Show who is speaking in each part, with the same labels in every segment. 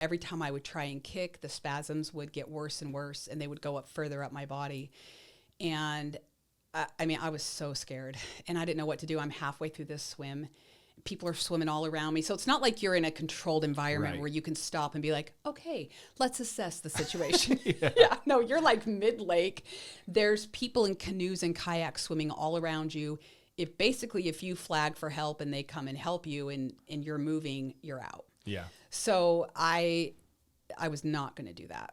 Speaker 1: every time I would try and kick, the spasms would get worse and worse, and they would go up further up my body. And I was so scared, and I didn't know what to do. I'm halfway through this swim. People are swimming all around me. So it's not like you're in a controlled environment where you can stop and be like, okay, let's assess the situation. No, you're like mid-lake. There's people in canoes and kayaks swimming all around you. If you flag for help and they come and help you and you're moving, you're out.
Speaker 2: Yeah.
Speaker 1: So I was not going to do that.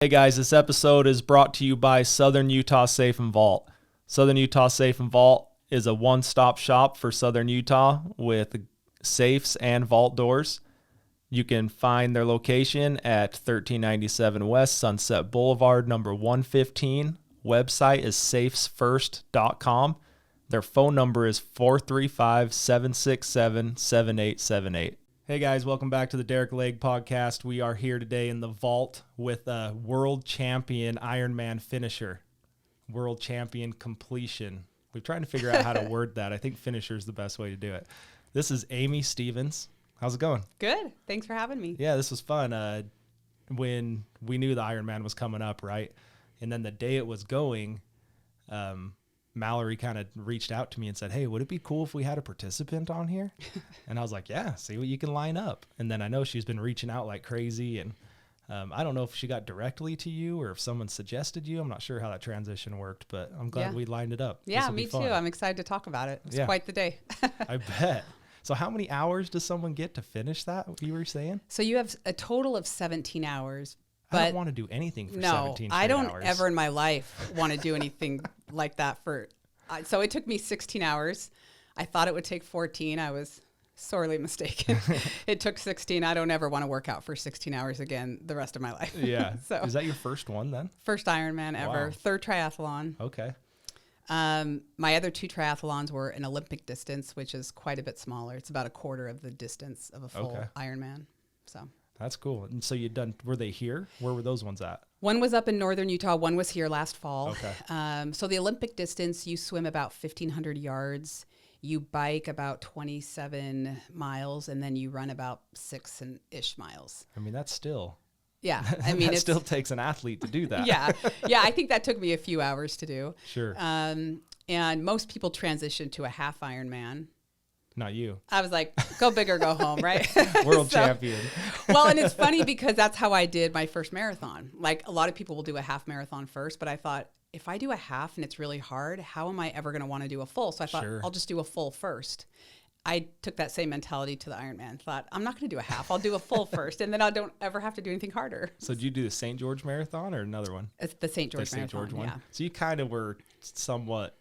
Speaker 2: Hey guys, this episode is brought to you by Southern Utah Safe and Vault. Southern Utah Safe and Vault is a one-stop shop for Southern Utah with safes and vault doors. You can find their location at 1397 West Sunset Boulevard, number 115. Website is safesfirst.com. Their phone number is 435-767-7878. Hey guys, welcome back to the Derick podcast. We are here today in the vault with a world champion Ironman finisher, world champion completion. We're trying to figure out how to word that. I think finisher is the best way to do it. This is Aimee Stephens. How's it going?
Speaker 1: Good. Thanks for having me.
Speaker 2: Yeah, this was fun. When we knew the Ironman was coming up, right? And then the day it was going, Mallory kind of reached out to me and said, hey, would it be cool if we had a participant on here? And I was like, yeah, see what you can line up. And then I know she's been reaching out like crazy. And I don't know if she got directly to you or if someone suggested you. I'm not sure how that transition worked, but I'm glad we lined it up.
Speaker 1: Yeah, me too. I'm excited to talk about it. It's quite the day.
Speaker 2: I bet. So how many hours does someone get to finish that, you were saying? So
Speaker 1: you have a total of 17 hours. But
Speaker 2: I don't want to do anything for 17
Speaker 1: I don't
Speaker 2: hours.
Speaker 1: Ever in my life want to do anything like that so it took me 16 hours. I thought it would take 14. I was sorely mistaken. It took 16. I don't ever want to work out for 16 hours again the rest of my life.
Speaker 2: Yeah. So is that your first one then?
Speaker 1: First Ironman ever.
Speaker 2: Wow.
Speaker 1: Third triathlon.
Speaker 2: Okay.
Speaker 1: My other two triathlons were an Olympic distance, which is quite a bit smaller. It's about a quarter of the distance of a full Ironman. So
Speaker 2: that's cool. And so were they here? Where were those ones at?
Speaker 1: One was up in northern Utah. One was here last fall.
Speaker 2: Okay.
Speaker 1: So the Olympic distance, you swim about 1,500 yards. You bike about 27 miles, and then you run about 6-ish miles.
Speaker 2: I mean, that's still...
Speaker 1: Yeah. I mean,
Speaker 2: it still takes an athlete to do that.
Speaker 1: Yeah. I think that took me a few hours to do.
Speaker 2: Sure.
Speaker 1: And most people transition to a half Ironman.
Speaker 2: Not you.
Speaker 1: I was like, go big or go home, right?
Speaker 2: World champion.
Speaker 1: Well, and it's funny because that's how I did my first marathon. Like, a lot of people will do a half marathon first, but I thought, if I do a half and it's really hard, how am I ever going to want to do a full? So I thought, I'll just do a full first. I took that same mentality to the Ironman. Thought, I'm not going to do a half. I'll do a full first, and then I don't ever have to do anything harder.
Speaker 2: So did you do the St. George Marathon or another one?
Speaker 1: It's the St. George Marathon,
Speaker 2: St. George one?
Speaker 1: Yeah.
Speaker 2: So you kind of were somewhat,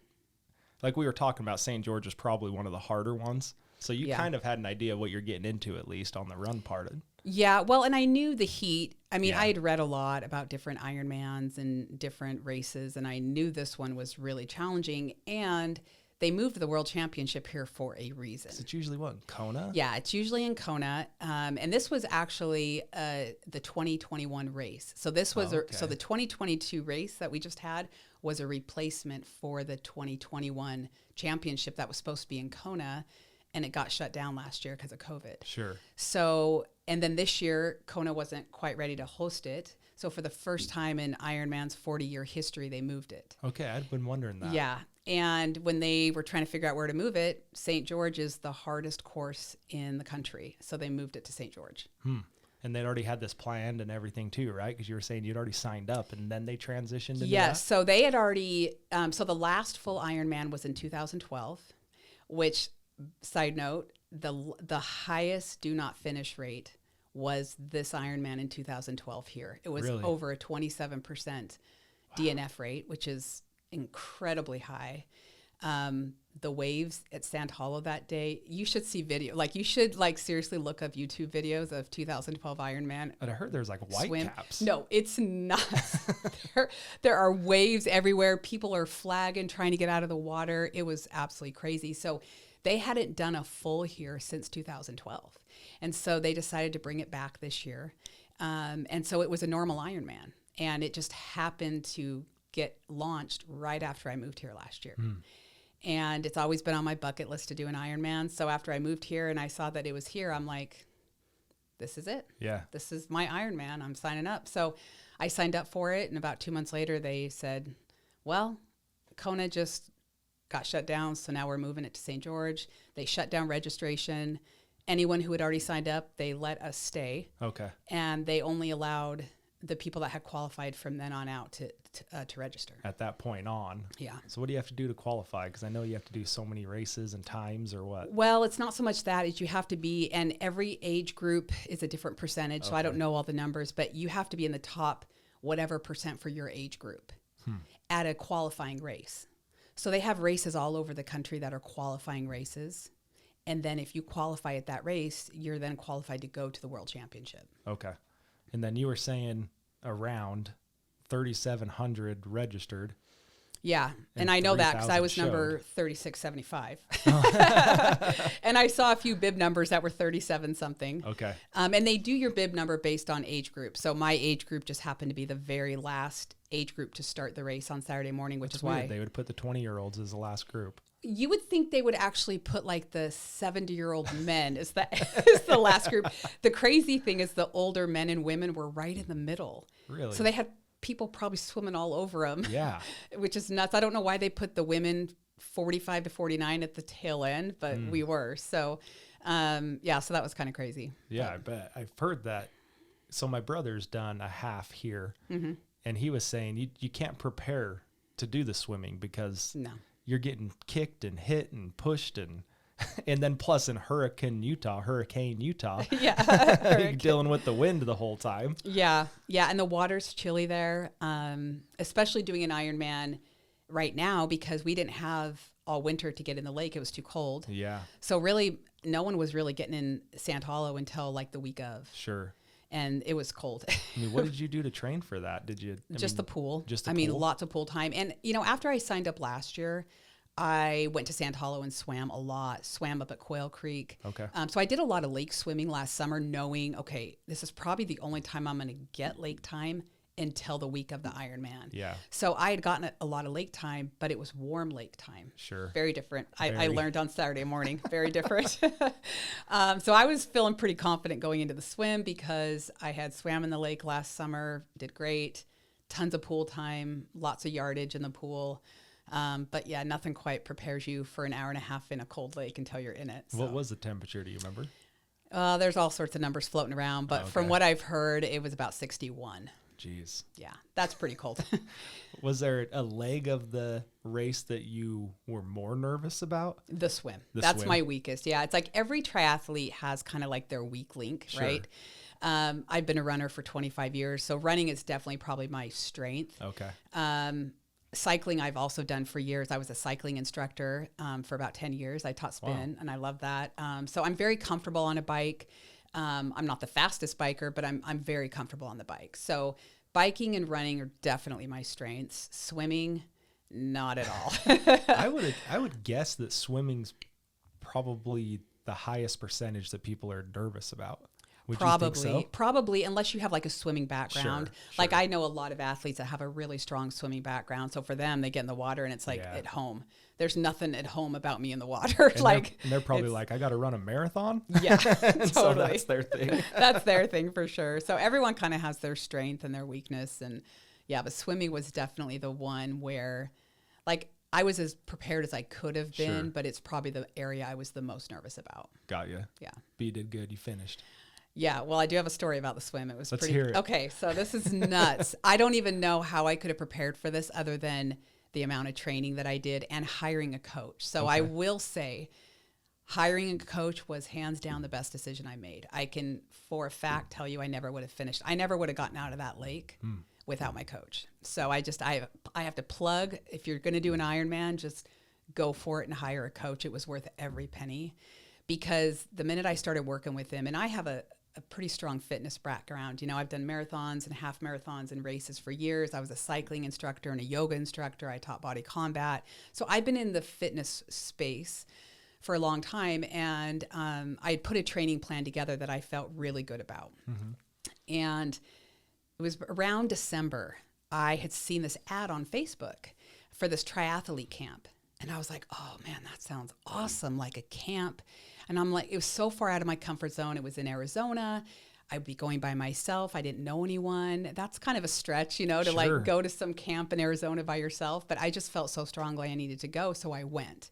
Speaker 2: like we were talking about, St. George is probably one of the harder ones. So you kind of had an idea of what you're getting into, at least on the run part.
Speaker 1: Yeah, well, and I knew the heat. I mean, I had read a lot about different Ironmans and different races, and I knew this one was really challenging. And they moved the World Championship here for a reason.
Speaker 2: So it's usually what, Kona?
Speaker 1: Yeah, it's usually in Kona. And this was actually the 2021 race. So this was so the 2022 race that we just had was a replacement for the 2021 championship that was supposed to be in Kona. And it got shut down last year because of COVID.
Speaker 2: Sure.
Speaker 1: So, and then this year, Kona wasn't quite ready to host it. So for the first time in Ironman's 40-year history, they moved it.
Speaker 2: Okay, I'd been wondering that.
Speaker 1: Yeah. And when they were trying to figure out where to move it, St. George is the hardest course in the country. So they moved it to St. George.
Speaker 2: And they'd already had this planned and everything too, right? Because you were saying you'd already signed up and then they transitioned into
Speaker 1: Yes.
Speaker 2: that?
Speaker 1: So they had already, so the last full Ironman was in 2012, which... Side note, the highest do not finish rate was this Ironman in 2012 here. It was over a 27% DNF rate, which is incredibly high. The waves at Sand Hollow that day, you should see video. Like, you should seriously look up YouTube videos of 2012 Ironman.
Speaker 2: But I heard there's white caps.
Speaker 1: No, it's not. there are waves everywhere. People are flagging, trying to get out of the water. It was absolutely crazy. So they hadn't done a full here since 2012. And so they decided to bring it back this year. And so it was a normal Ironman, and it just happened to get launched right after I moved here last year. And it's always been on my bucket list to do an Ironman. So after I moved here and I saw that it was here, I'm like, this is it.
Speaker 2: Yeah.
Speaker 1: This is my Ironman. I'm signing up. So I signed up for it. And about 2 months later, they said, well, Kona just got shut down. So now we're moving it to St. George. They shut down registration. Anyone who had already signed up, they let us stay.
Speaker 2: Okay.
Speaker 1: And they only allowed the people that had qualified from then on out to register.
Speaker 2: At that point on.
Speaker 1: Yeah.
Speaker 2: So what do you have to do to qualify? Because I know you have to do so many races and times, or what?
Speaker 1: Well, it's not so much that, as you have to be, and every age group is a different percentage. So I don't know all the numbers, but you have to be in the top whatever percent for your age group at a qualifying race. So they have races all over the country that are qualifying races. And then if you qualify at that race, you're then qualified to go to the World Championship.
Speaker 2: Okay. And then you were saying around 3,700 registered.
Speaker 1: Yeah. And I know that because I was
Speaker 2: showed.
Speaker 1: number 3675. And I saw a few bib numbers that were 37 something.
Speaker 2: Okay.
Speaker 1: And they do your bib number based on age group. So my age group just happened to be the very last age group to start the race on Saturday morning, which is why
Speaker 2: they would put the 20-year-olds as the last group.
Speaker 1: You would think they would actually put like the 70-year-old men is the last group. The crazy thing is the older men and women were right in the middle.
Speaker 2: Really?
Speaker 1: So they had people probably swimming all over them.
Speaker 2: Yeah.
Speaker 1: Which is nuts. I don't know why they put the women 45 to 49 at the tail end, but we were. So, so that was kind of crazy.
Speaker 2: Yeah, I bet. I've heard that. So my brother's done a half here, and he was saying you can't prepare to do the swimming because you're getting kicked and hit and pushed and then plus in Hurricane, Utah, you're dealing with the wind the whole time.
Speaker 1: Yeah. And the water's chilly there, especially doing an Ironman right now because we didn't have all winter to get in the lake. It was too cold.
Speaker 2: Yeah.
Speaker 1: So really, no one was really getting in Sand Hollow until like the week of.
Speaker 2: Sure.
Speaker 1: And it was cold.
Speaker 2: I mean, what did you do to train for that? Did you
Speaker 1: just the pool?
Speaker 2: Just the pool?
Speaker 1: Lots of pool time. And after I signed up last year, I went to Sand Hollow and swam a lot. Swam up at Quail Creek.
Speaker 2: Okay.
Speaker 1: So I did a lot of lake swimming last summer, knowing this is probably the only time I'm going to get lake time until the week of the Ironman.
Speaker 2: Yeah.
Speaker 1: So I had gotten a lot of lake time, but it was warm lake time.
Speaker 2: Sure.
Speaker 1: Very different. I learned on Saturday morning. Very different. So I was feeling pretty confident going into the swim because I had swam in the lake last summer, did great, tons of pool time, lots of yardage in the pool. But yeah, nothing quite prepares you for an hour and a half in a cold lake until you're in it. So.
Speaker 2: What was the temperature? Do you remember?
Speaker 1: There's all sorts of numbers floating around, but from what I've heard, it was about 61.
Speaker 2: Jeez.
Speaker 1: Yeah, that's pretty cold.
Speaker 2: Was there a leg of the race that you were more nervous about?
Speaker 1: The swim. That's my weakest. Yeah, it's like every triathlete has kind of like their weak link, right? I've been a runner for 25 years, so running is definitely probably my strength.
Speaker 2: Okay.
Speaker 1: Cycling I've also done for years. I was a cycling instructor for about 10 years. I taught spin, and I love that. So I'm very comfortable on a bike. I'm not the fastest biker, but I'm very comfortable on the bike. So biking and running are definitely my strengths. Swimming, not at all.
Speaker 2: I would guess that swimming's probably the highest percentage that people are nervous about. Would you think so?
Speaker 1: Probably, unless you have like a swimming background.
Speaker 2: Sure.
Speaker 1: Like I know a lot of athletes that have a really strong swimming background. So for them, they get in the water and it's like at home. There's nothing at home about me in the water.
Speaker 2: And they're probably like, I got to run a marathon.
Speaker 1: Yeah, totally.
Speaker 2: So that's their thing.
Speaker 1: That's their thing for sure. So everyone kind of has their strength and their weakness. And yeah, but swimming was definitely the one where like I was as prepared as I could have been, but it's probably the area I was the most nervous about.
Speaker 2: Got you.
Speaker 1: Yeah.
Speaker 2: But you did good. You finished.
Speaker 1: Yeah, well, I do have a story about the swim. It was
Speaker 2: Let's
Speaker 1: pretty.
Speaker 2: hear it.
Speaker 1: Okay, so this is nuts. I don't even know how I could have prepared for this other than the amount of training that I did and hiring a coach. So I will say hiring a coach was hands down the best decision I made. I can for a fact tell you I never would have finished. I never would have gotten out of that lake without my coach. So I have to plug, if you're going to do an Ironman, just go for it and hire a coach. It was worth every penny because the minute I started working with him, and I have a pretty strong fitness background. I've done marathons and half marathons and races for years. I was a cycling instructor and a yoga instructor. I taught body combat. So I've been in the fitness space for a long time. And I had put a training plan together that I felt really good about. And it was around December. I had seen this ad on Facebook for this triathlete camp. And I was like, oh man, that sounds awesome. Like a camp. And I'm like, it was so far out of my comfort zone. It was in Arizona. I'd be going by myself. I didn't know anyone. That's kind of a stretch, to
Speaker 2: Sure.
Speaker 1: like go to some camp in Arizona by yourself. But I just felt so strongly I needed to go. So I went.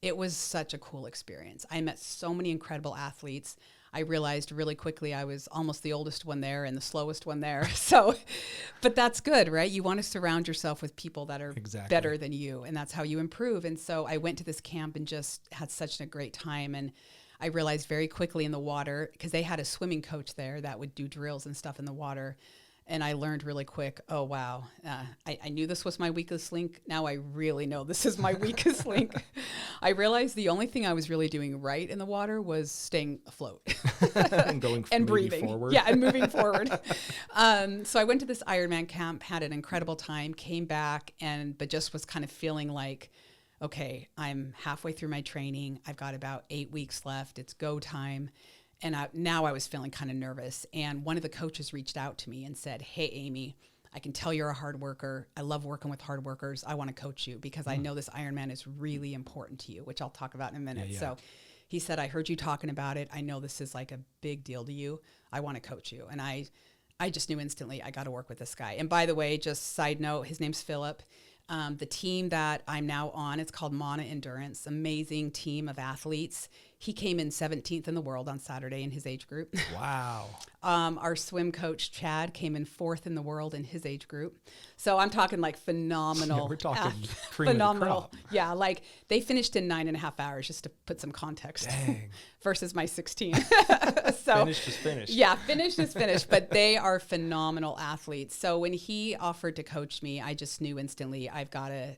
Speaker 1: It was such a cool experience. I met so many incredible athletes. I realized really quickly I was almost the oldest one there and the slowest one there. So, but that's good, right? You want to surround yourself with people that are better than you, and that's how you improve. And so I went to this camp and just had such a great time. And I realized very quickly in the water, because they had a swimming coach there that would do drills and stuff in the water. And I learned really quick, oh, wow, I knew this was my weakest link. Now I really know this is my weakest link. I realized the only thing I was really doing right in the water was staying afloat.
Speaker 2: And going
Speaker 1: and breathing.
Speaker 2: Forward.
Speaker 1: Yeah, and moving forward. So I went to this Ironman camp, had an incredible time, came back, but just was kind of feeling like, okay, I'm halfway through my training. I've got about 8 weeks left. It's go time. And now I was feeling kind of nervous. And one of the coaches reached out to me and said, hey, Aimee, I can tell you're a hard worker. I love working with hard workers. I want to coach you because I know this Ironman is really important to you, which I'll talk about in a minute. Yeah. So he said, I heard you talking about it. I know this is like a big deal to you. I want to coach you. And I just knew instantly I got to work with this guy. And by the way, just side note, his name's Philip. The team that I'm now on, it's called Mana Endurance, amazing team of athletes. He came in 17th in the world on Saturday in his age group.
Speaker 2: Wow.
Speaker 1: Our swim coach, Chad, came in 4th in the world in his age group. So I'm talking like phenomenal.
Speaker 2: Yeah, we're talking cream phenomenal. Of the crop.
Speaker 1: Yeah, like they finished in 9.5 hours, just to put some context.
Speaker 2: Dang.
Speaker 1: Versus my 16.
Speaker 2: So finished is finished.
Speaker 1: Yeah, finished is finished, but they are phenomenal athletes. So when he offered to coach me, I just knew instantly I've got to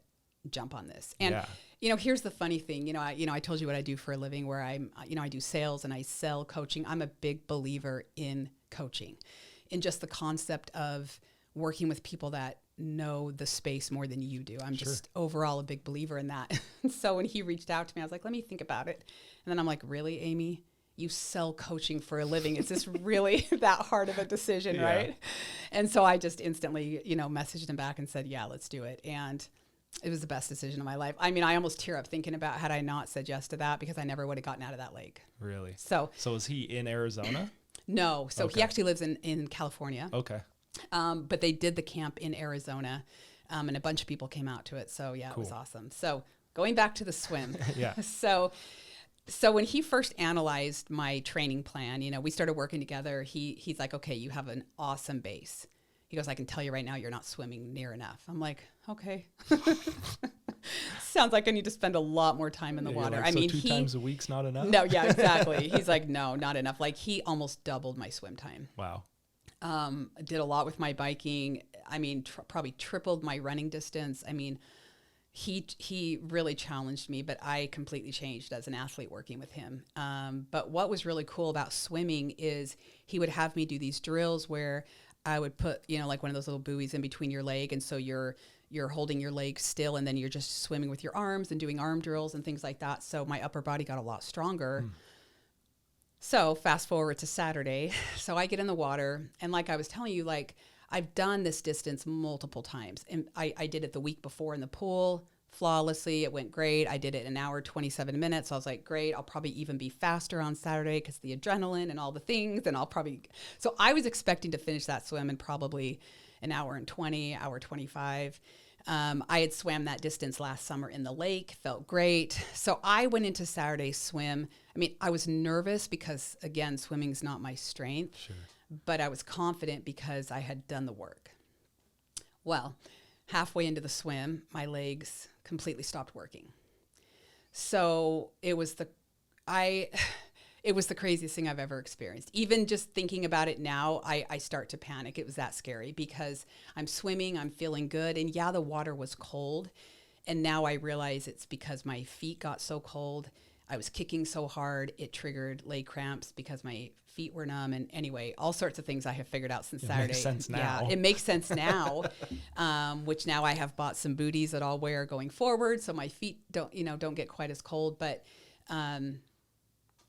Speaker 1: jump on this. And here's the funny thing. I told you what I do for a living, where I do sales and I sell coaching. I'm a big believer in coaching, in just the concept of working with people that know the space more than you do. I'm just overall a big believer in that. So when he reached out to me, I was like, let me think about it. And then I'm like, really, Aimee? You sell coaching for a living. Is this really that hard of a decision, right? And so I just instantly, messaged him back and said, yeah, let's do it. And it was the best decision of my life. I mean, I almost tear up thinking about had I not said yes to that, because I never would have gotten out of that lake.
Speaker 2: Really?
Speaker 1: So
Speaker 2: is he in Arizona?
Speaker 1: No. So he actually lives in California.
Speaker 2: Okay.
Speaker 1: But they did the camp in Arizona, and a bunch of people came out to it. So yeah, cool. It was awesome. So going back to the swim.
Speaker 2: Yeah.
Speaker 1: So when he first analyzed my training plan, we started working together. He's like, okay, you have an awesome base. He goes, I can tell you right now, you're not swimming near enough. I'm like, okay. Sounds like I need to spend a lot more time in the water.
Speaker 2: Like, so 2 times a week's not enough?
Speaker 1: No, yeah, exactly. He's like, no, not enough. Like he almost doubled my swim time.
Speaker 2: Wow.
Speaker 1: Did a lot with my biking. I mean, probably tripled my running distance. I mean, he really challenged me, but I completely changed as an athlete working with him. But what was really cool about swimming is he would have me do these drills where I would put, like one of those little buoys in between your leg. And so you're holding your leg still, and then you're just swimming with your arms and doing arm drills and things like that. So my upper body got a lot stronger. So fast forward to Saturday. So I get in the water, and like I was telling you, like I've done this distance multiple times, and I did it the week before in the pool flawlessly. It went great. I did it in an hour, 27 minutes. So I was like, great. I'll probably even be faster on Saturday because the adrenaline and all the things. And so I was expecting to finish that swim in probably an hour and 20, hour 25. I had swam that distance last summer in the lake, felt great. So I went into Saturday's swim. I mean, I was nervous because, again, swimming's not my strength, but I was confident because I had done the work. Well, halfway into the swim, my legs completely stopped working. So it was the craziest thing I've ever experienced. Even just thinking about it now, I start to panic. It was that scary because I'm swimming, I'm feeling good. And yeah, the water was cold. And now I realize it's because my feet got so cold. I was kicking so hard, it triggered leg cramps because my feet were numb. And anyway, all sorts of things I have figured out since Saturday. It makes sense now. Yeah, it makes sense now, which now I have bought some booties that I'll wear going forward so my feet don't get quite as cold. But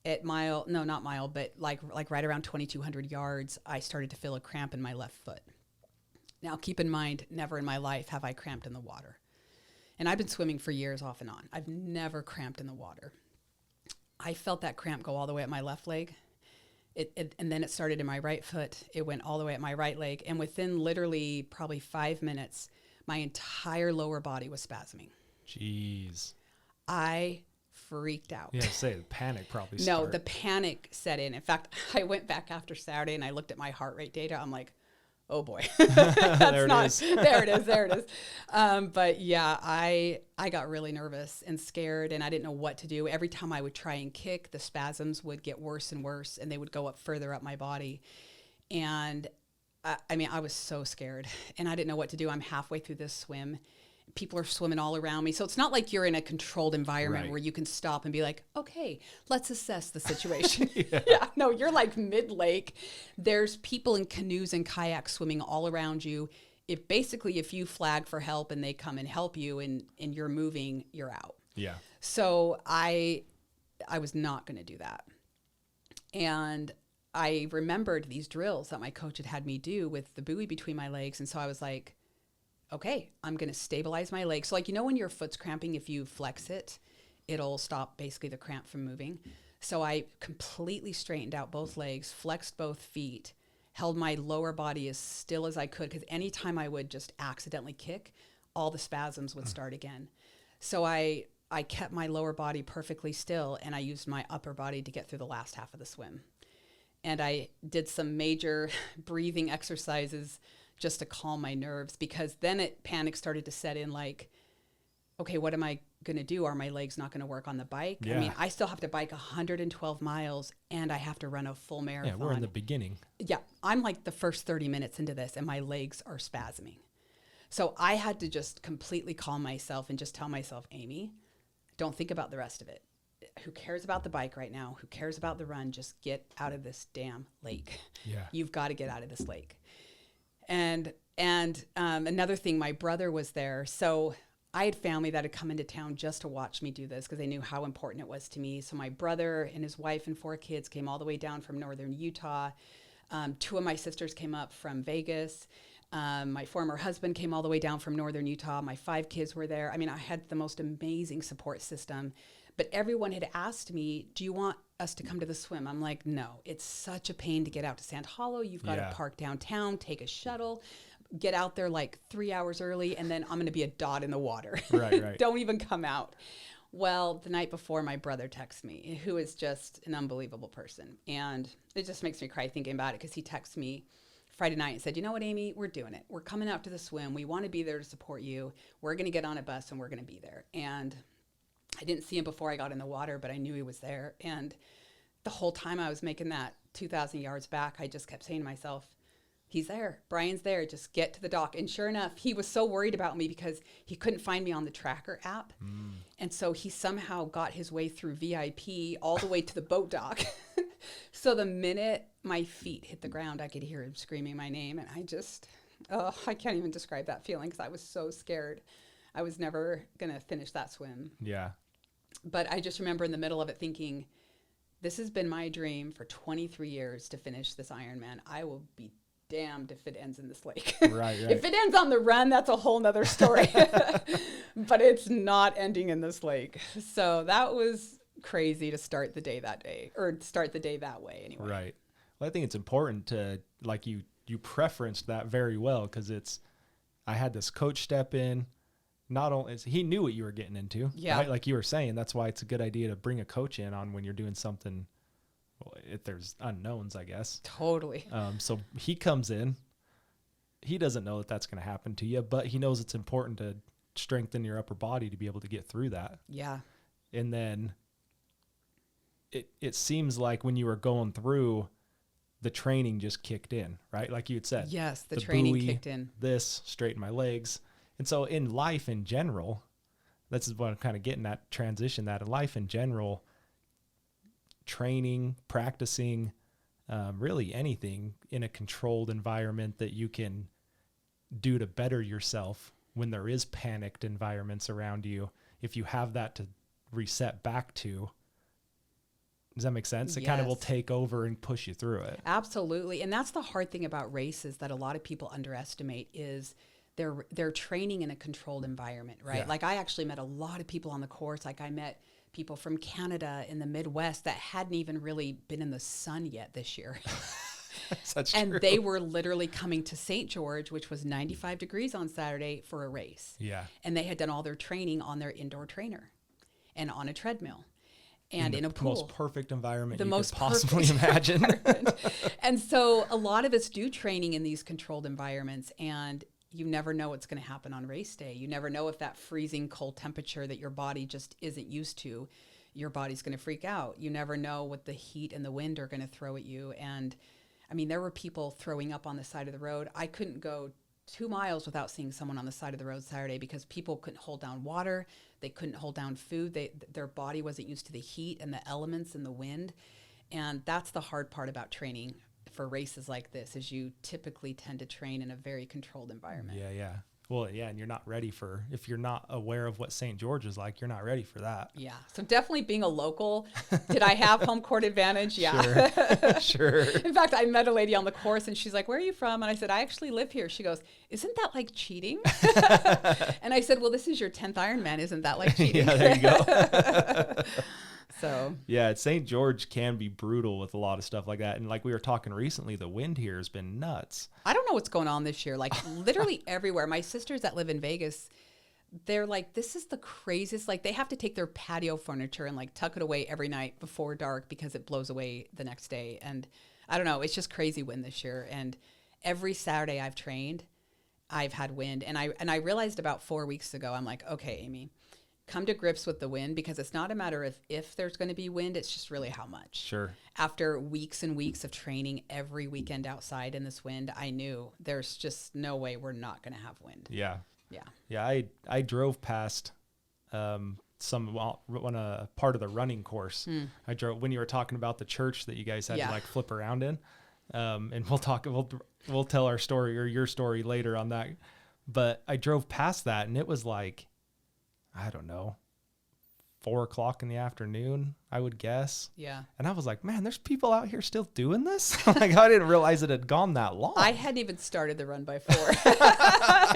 Speaker 1: at mile, no, not mile, but like right around 2,200 yards, I started to feel a cramp in my left foot. Now, keep in mind, never in my life have I cramped in the water. And I've been swimming for years off and on. I've never cramped in the water. I felt that cramp go all the way up my left leg. And then it started in my right foot. It went all the way up my right leg. And within literally probably 5 minutes, my entire lower body was spasming.
Speaker 2: Jeez.
Speaker 1: I freaked out.
Speaker 2: Yeah, say the panic probably
Speaker 1: No,
Speaker 2: started.
Speaker 1: the panic set in. In fact, I went back after Saturday and I looked at my heart rate data. I'm like, oh boy,
Speaker 2: There it is.
Speaker 1: There it is. But yeah, I got really nervous and scared, and I didn't know what to do. Every time I would try and kick, the spasms would get worse and worse, and they would go up further up my body. And I was so scared, and I didn't know what to do. I'm halfway through this swim. People are swimming all around me. So it's not like you're in a controlled environment
Speaker 2: Right.
Speaker 1: where you can stop and be like, okay, let's assess the situation. Yeah. No, you're like mid-lake. There's people in canoes and kayaks swimming all around you. If you flag for help and they come and help you and you're moving, you're out.
Speaker 2: Yeah.
Speaker 1: So I was not going to do that. And I remembered these drills that my coach had me do with the buoy between my legs. And so I was like, okay, I'm going to stabilize my legs. So like, when your foot's cramping, if you flex it, it'll stop basically the cramp from moving. So I completely straightened out both legs, flexed both feet, held my lower body as still as I could. Because anytime I would just accidentally kick, all the spasms would start again. So I kept my lower body perfectly still, and I used my upper body to get through the last half of the swim. And I did some major breathing exercises just to calm my nerves, because then panic started to set in, like, okay, what am I going to do? Are my legs not going to work on the bike?
Speaker 2: Yeah.
Speaker 1: I mean, I still have to bike 112 miles and I have to run a full marathon.
Speaker 2: Yeah, we're in the beginning.
Speaker 1: Yeah, I'm like the first 30 minutes into this and my legs are spasming. So I had to just completely calm myself and just tell myself, Aimee, don't think about the rest of it. Who cares about the bike right now? Who cares about the run? Just get out of this damn lake.
Speaker 2: Yeah.
Speaker 1: You've got to get out of this lake. And another thing, my brother was there. So I had family that had come into town just to watch me do this because they knew how important it was to me. So my brother and his wife and 4 kids came all the way down from northern Utah. 2 of my sisters came up from Vegas. My former husband came all the way down from northern Utah. My 5 kids were there. I mean, I had the most amazing support system. But everyone had asked me, do you want us to come to the swim? I'm like, no, it's such a pain to get out to Sand Hollow. You've got to park downtown, take a shuttle, get out there like 3 hours early, and then I'm going to be a dot in the water.
Speaker 2: Right.
Speaker 1: Don't even come out. Well, the night before, my brother texted me, who is just an unbelievable person. And it just makes me cry thinking about it, because he texted me Friday night and said, you know what, Aimee, we're doing it. We're coming out to the swim. We want to be there to support you. We're going to get on a bus and we're going to be there. And I didn't see him before I got in the water, but I knew he was there. And the whole time I was making that 2,000 yards back, I just kept saying to myself, he's there. Brian's there. Just get to the dock. And sure enough, he was so worried about me because he couldn't find me on the tracker app. And so he somehow got his way through VIP all the way to the boat dock. So the minute my feet hit the ground, I could hear him screaming my name. And I can't even describe that feeling because I was so scared. I was never going to finish that swim.
Speaker 2: Yeah.
Speaker 1: But I just remember in the middle of it thinking, this has been my dream for 23 years to finish this Ironman. I will be damned if it ends in this lake.
Speaker 2: Right.
Speaker 1: If it ends on the run, that's a whole nother story. But it's not ending in this lake. So that was crazy to start the day that way anyway.
Speaker 2: Right. Well, I think it's important to, like, you preferenced that very well, because I had this coach step in. Not only he knew what you were getting into,
Speaker 1: yeah,
Speaker 2: right? Like you were saying, that's why it's a good idea to bring a coach in on when you're doing something. Well, if there's unknowns, I guess.
Speaker 1: Totally.
Speaker 2: So he comes in. He doesn't know that that's going to happen to you, but he knows it's important to strengthen your upper body to be able to get through that.
Speaker 1: Yeah.
Speaker 2: And then it seems like when you were going through, the training just kicked in, right? Like you had said.
Speaker 1: Yes, the training
Speaker 2: buoy,
Speaker 1: kicked in.
Speaker 2: This, straighten my legs. And so in life in general, this is what I'm kind of getting at, transition that in life in general, training, practicing, really anything in a controlled environment that you can do to better yourself when there is panicked environments around you. If you have that to reset back to, Does that make sense? It kind of will
Speaker 1: Yes.
Speaker 2: take over and push you through it.
Speaker 1: Absolutely. And that's the hard thing about races that a lot of people underestimate is they're training in a controlled environment, right?
Speaker 2: Yeah.
Speaker 1: Like I actually met a lot of people on the course. Like I met people from Canada in the Midwest that hadn't even really been in the sun yet this year.
Speaker 2: That's
Speaker 1: And
Speaker 2: true.
Speaker 1: they were literally coming to St. George, which was 95 degrees on Saturday, for a race.
Speaker 2: Yeah.
Speaker 1: And they had done all their training on their indoor trainer and on a treadmill and in a
Speaker 2: The
Speaker 1: pool.
Speaker 2: most perfect environment
Speaker 1: The
Speaker 2: you
Speaker 1: most
Speaker 2: could possibly
Speaker 1: perfect
Speaker 2: imagine.
Speaker 1: And so a lot of us do training in these controlled environments, and you never know what's going to happen on race day. You never know if that freezing cold temperature that your body just isn't used to, your body's going to freak out. You never know what the heat and the wind are going to throw at you. And I mean, there were people throwing up on the side of the road. I couldn't go 2 miles without seeing someone on the side of the road Saturday because people couldn't hold down water. They couldn't hold down food. Their body wasn't used to the heat and the elements and the wind. And that's the hard part about training for races like this, is you typically tend to train in a very controlled environment.
Speaker 2: Yeah. Well, yeah, and you're not ready for, if you're not aware of what St. George is like, you're not ready for that.
Speaker 1: Yeah. So definitely being a local, did I have home court advantage? Yeah.
Speaker 2: Sure.
Speaker 1: In fact, I met a lady on the course and she's like, "Where are you from?" And I said, "I actually live here." She goes, "Isn't that like cheating?" And I said, "Well, this is your 10th Ironman. Isn't that like cheating?"
Speaker 2: Yeah, there you go.
Speaker 1: So
Speaker 2: Yeah, St. George can be brutal with a lot of stuff like that. And like we were talking recently, the wind here has been nuts.
Speaker 1: I don't know what's going on this year. Like literally everywhere. My sisters that live in Vegas, they're like, this is the craziest. Like they have to take their patio furniture and like tuck it away every night before dark because it blows away the next day. And I don't know, it's just crazy wind this year. And every Saturday I've trained, I've had wind. And I realized about 4 weeks ago, I'm like, okay, Aimee, come to grips with the wind, because it's not a matter of if there's going to be wind, it's just really how much.
Speaker 2: Sure.
Speaker 1: After weeks and weeks of training every weekend outside in this wind, I knew there's just no way we're not going to have wind.
Speaker 2: Yeah.
Speaker 1: Yeah.
Speaker 2: Yeah, I drove past when a part of the running course. I drove when you were talking about the church that you guys had to like flip around in. And we'll tell our story or your story later on that. But I drove past that and it was like, I don't know, 4:00 in the afternoon, I would guess.
Speaker 1: Yeah.
Speaker 2: And I was like, man, there's people out here still doing this? Like, I didn't realize it had gone that long.
Speaker 1: I hadn't even started the run by 4,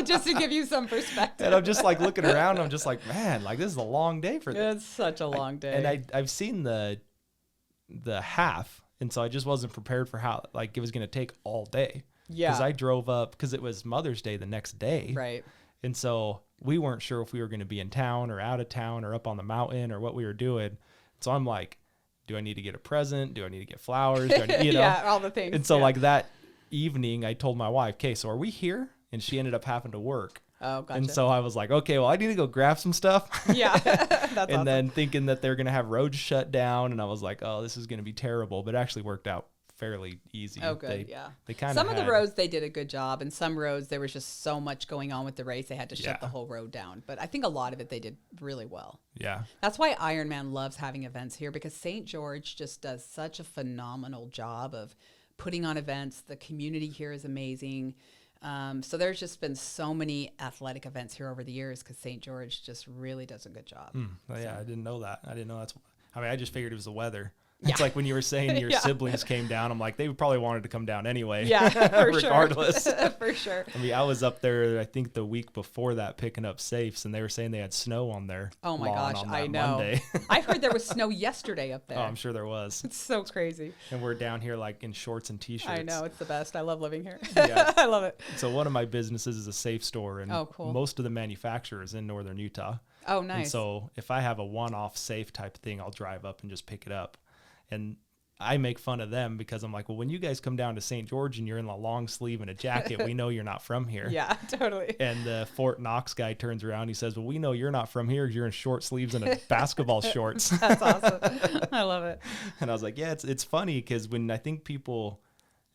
Speaker 1: just to give you some perspective.
Speaker 2: And I'm just like looking around. I'm just like, man, like this is a long day for this.
Speaker 1: It's such a long day.
Speaker 2: And I've seen the half. And so I just wasn't prepared for how like it was going to take all day.
Speaker 1: Yeah.
Speaker 2: Because I drove up because it was Mother's Day the next day.
Speaker 1: Right.
Speaker 2: And so we weren't sure if we were going to be in town or out of town or up on the mountain or what we were doing. So I'm like, do I need to get a present? Do I need to get flowers? Do I need, you know?
Speaker 1: Yeah, all the things.
Speaker 2: And so like that evening I told my wife, okay, so are we here? And she ended up having to work.
Speaker 1: Oh, gotcha.
Speaker 2: And so I was like, okay, well, I need to go grab some stuff.
Speaker 1: Yeah. That's
Speaker 2: And
Speaker 1: awesome.
Speaker 2: then thinking that they're going to have roads shut down. And I was like, oh, this is going to be terrible. But it actually worked out fairly easy.
Speaker 1: Oh, good. Yeah.
Speaker 2: They kind of
Speaker 1: Some of the roads, they did a good job. And some roads, there was just so much going on with the race. They had to shut the whole road down. But I think a lot of it, they did really well.
Speaker 2: Yeah.
Speaker 1: That's why Ironman loves having events here, because St. George just does such a phenomenal job of putting on events. The community here is amazing. So there's just been so many athletic events here over the years because St. George just really does a good job.
Speaker 2: Well, yeah, I didn't know that. I didn't know I just figured it was the weather.
Speaker 1: Yeah.
Speaker 2: It's like when you were saying your
Speaker 1: Yeah.
Speaker 2: siblings came down, I'm like, they probably wanted to come down anyway.
Speaker 1: Yeah, for
Speaker 2: regardless.
Speaker 1: sure. For sure.
Speaker 2: I mean, I was up there, I think the week before that picking up safes, and they were saying they had snow on their
Speaker 1: Oh my
Speaker 2: lawn
Speaker 1: gosh,
Speaker 2: on
Speaker 1: I
Speaker 2: that
Speaker 1: know.
Speaker 2: Monday.
Speaker 1: I heard there was snow yesterday up there.
Speaker 2: Oh, I'm sure there was.
Speaker 1: It's so crazy.
Speaker 2: And we're down here like in shorts and t-shirts.
Speaker 1: I know, it's the best. I love living here.
Speaker 2: Yeah.
Speaker 1: I love it.
Speaker 2: So one of my businesses is a safe store, and
Speaker 1: Oh, cool.
Speaker 2: most of the manufacturers in northern Utah.
Speaker 1: Oh, nice.
Speaker 2: And so if I have a one-off safe type thing, I'll drive up and just pick it up. And I make fun of them because I'm like, well, when you guys come down to St. George and you're in a long sleeve and a jacket, we know you're not from here.
Speaker 1: Yeah, totally.
Speaker 2: And the Fort Knox guy turns around. He says, well, we know you're not from here. You're in short sleeves and a basketball shorts.
Speaker 1: That's awesome. I love it.
Speaker 2: And I was like, yeah, it's funny because when I think people,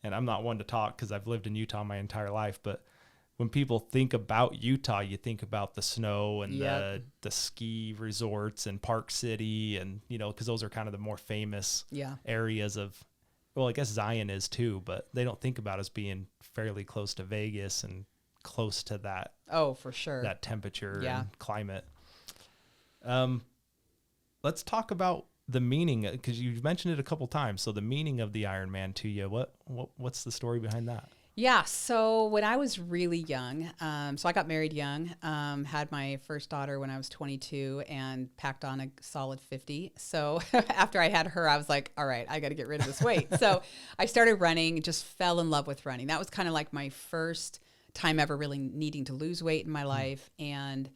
Speaker 2: and I'm not one to talk because I've lived in Utah my entire life, but when people think about Utah, you think about the snow and
Speaker 1: Yep.
Speaker 2: the ski resorts and Park City, and you know, because those are kind of the more famous
Speaker 1: Yeah.
Speaker 2: areas of. Well, I guess Zion is too, but they don't think about us being fairly close to Vegas and close to that
Speaker 1: Oh, for sure.
Speaker 2: that temperature
Speaker 1: Yeah.
Speaker 2: and climate. Let's talk about the meaning, because you've mentioned it a couple times. So the meaning of the Ironman to you, what's the story behind that?
Speaker 1: Yeah. So when I was really young, so I got married young, had my first daughter when I was 22 and packed on a solid 50. So after I had her, I was like, all right, I got to get rid of this weight. So I started running, just fell in love with running. That was kind of like my first time ever really needing to lose weight in my life, and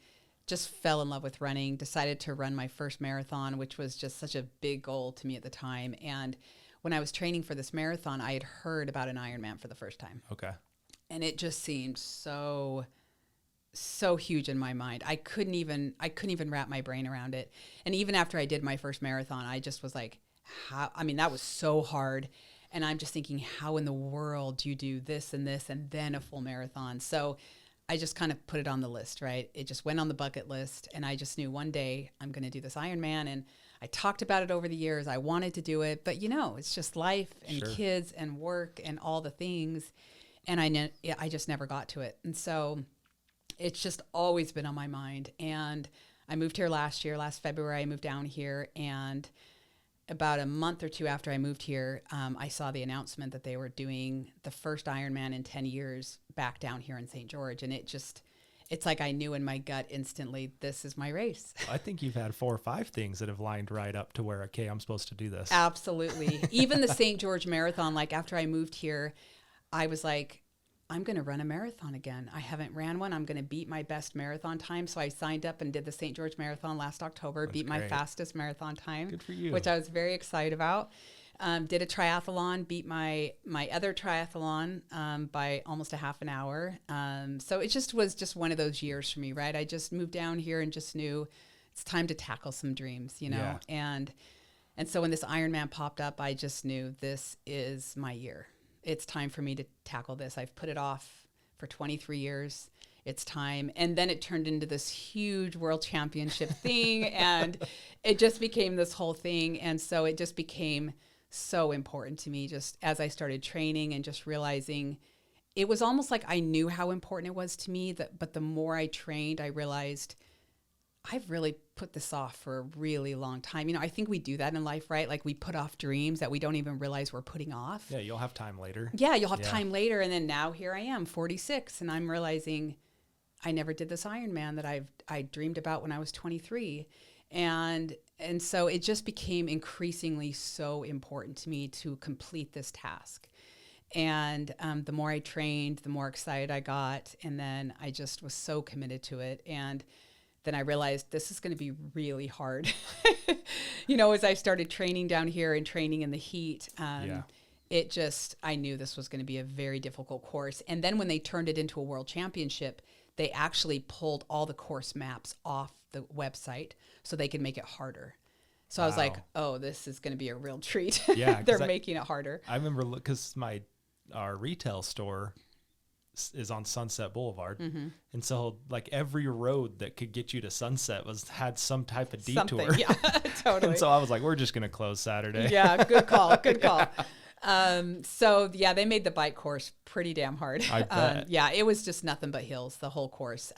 Speaker 1: just fell in love with running, decided to run my first marathon, which was just such a big goal to me at the time. And when I was training for this marathon, I had heard about an Ironman for the first time.
Speaker 2: Okay.
Speaker 1: And it just seemed so huge in my mind. I couldn't even wrap my brain around it. And even after I did my first marathon, I just was like, that was so hard. And I'm just thinking, how in the world do you do this and then a full marathon? So I just kind of put it on the list, right? It just went on the bucket list. And I just knew one day I'm going to do this Ironman. And I talked about it over the years. I wanted to do it, but it's just life and
Speaker 2: Sure.
Speaker 1: kids and work and all the things. And I just never got to it. And so it's just always been on my mind. And I moved here last February, I moved down here. And about a month or two after I moved here, I saw the announcement that they were doing the first Ironman in 10 years back down here in St. George. And it's like I knew in my gut instantly, this is my race.
Speaker 2: I think you've had 4 or 5 things that have lined right up to where, okay, I'm supposed to do this.
Speaker 1: Absolutely. Even the St. George Marathon, like after I moved here, I was like, I'm going to run a marathon again. I haven't ran one. I'm going to beat my best marathon time. So I signed up and did the St. George Marathon last October,
Speaker 2: That's
Speaker 1: beat my
Speaker 2: great.
Speaker 1: fastest marathon time.
Speaker 2: Good for you.
Speaker 1: Which I was very excited about. Did a triathlon, beat my other triathlon by almost a half an hour. So it just was just one of those years for me, right? I just moved down here and just knew it's time to tackle some dreams,
Speaker 2: Yeah.
Speaker 1: And so when this Ironman popped up, I just knew this is my year. It's time for me to tackle this. I've put it off for 23 years. It's time. And then it turned into this huge world championship thing. And it just became this whole thing. And so it just became so important to me just as I started training and just realizing it was almost like I knew how important it was to me. But the more I trained, I realized I've really put this off for a really long time. I think we do that in life, right? Like we put off dreams that we don't even realize we're putting off.
Speaker 2: Yeah, you'll have time later.
Speaker 1: Yeah, you'll have time later. And then now here I am, 46, and I'm realizing I never did this Ironman that I dreamed about when I was 23. And so it just became increasingly so important to me to complete this task. And the more I trained, the more excited I got. And then I just was so committed to it. And then I realized this is going to be really hard. As I started training down here and training in the heat, I knew this was going to be a very difficult course. And then when they turned it into a world championship, they actually pulled all the course maps off the website so they could make it harder. So I was like, oh, this is going to be a real treat.
Speaker 2: Yeah,
Speaker 1: They're making it harder.
Speaker 2: I remember because our retail store is on Sunset Boulevard. Mm-hmm. And so like every road that could get you to Sunset had some type of detour.
Speaker 1: Something. Yeah, totally.
Speaker 2: And so I was like, we're just going to close Saturday.
Speaker 1: Yeah, good call. Good call. They made the bike course pretty damn hard.
Speaker 2: I bet.
Speaker 1: It was just nothing but hills, the whole course.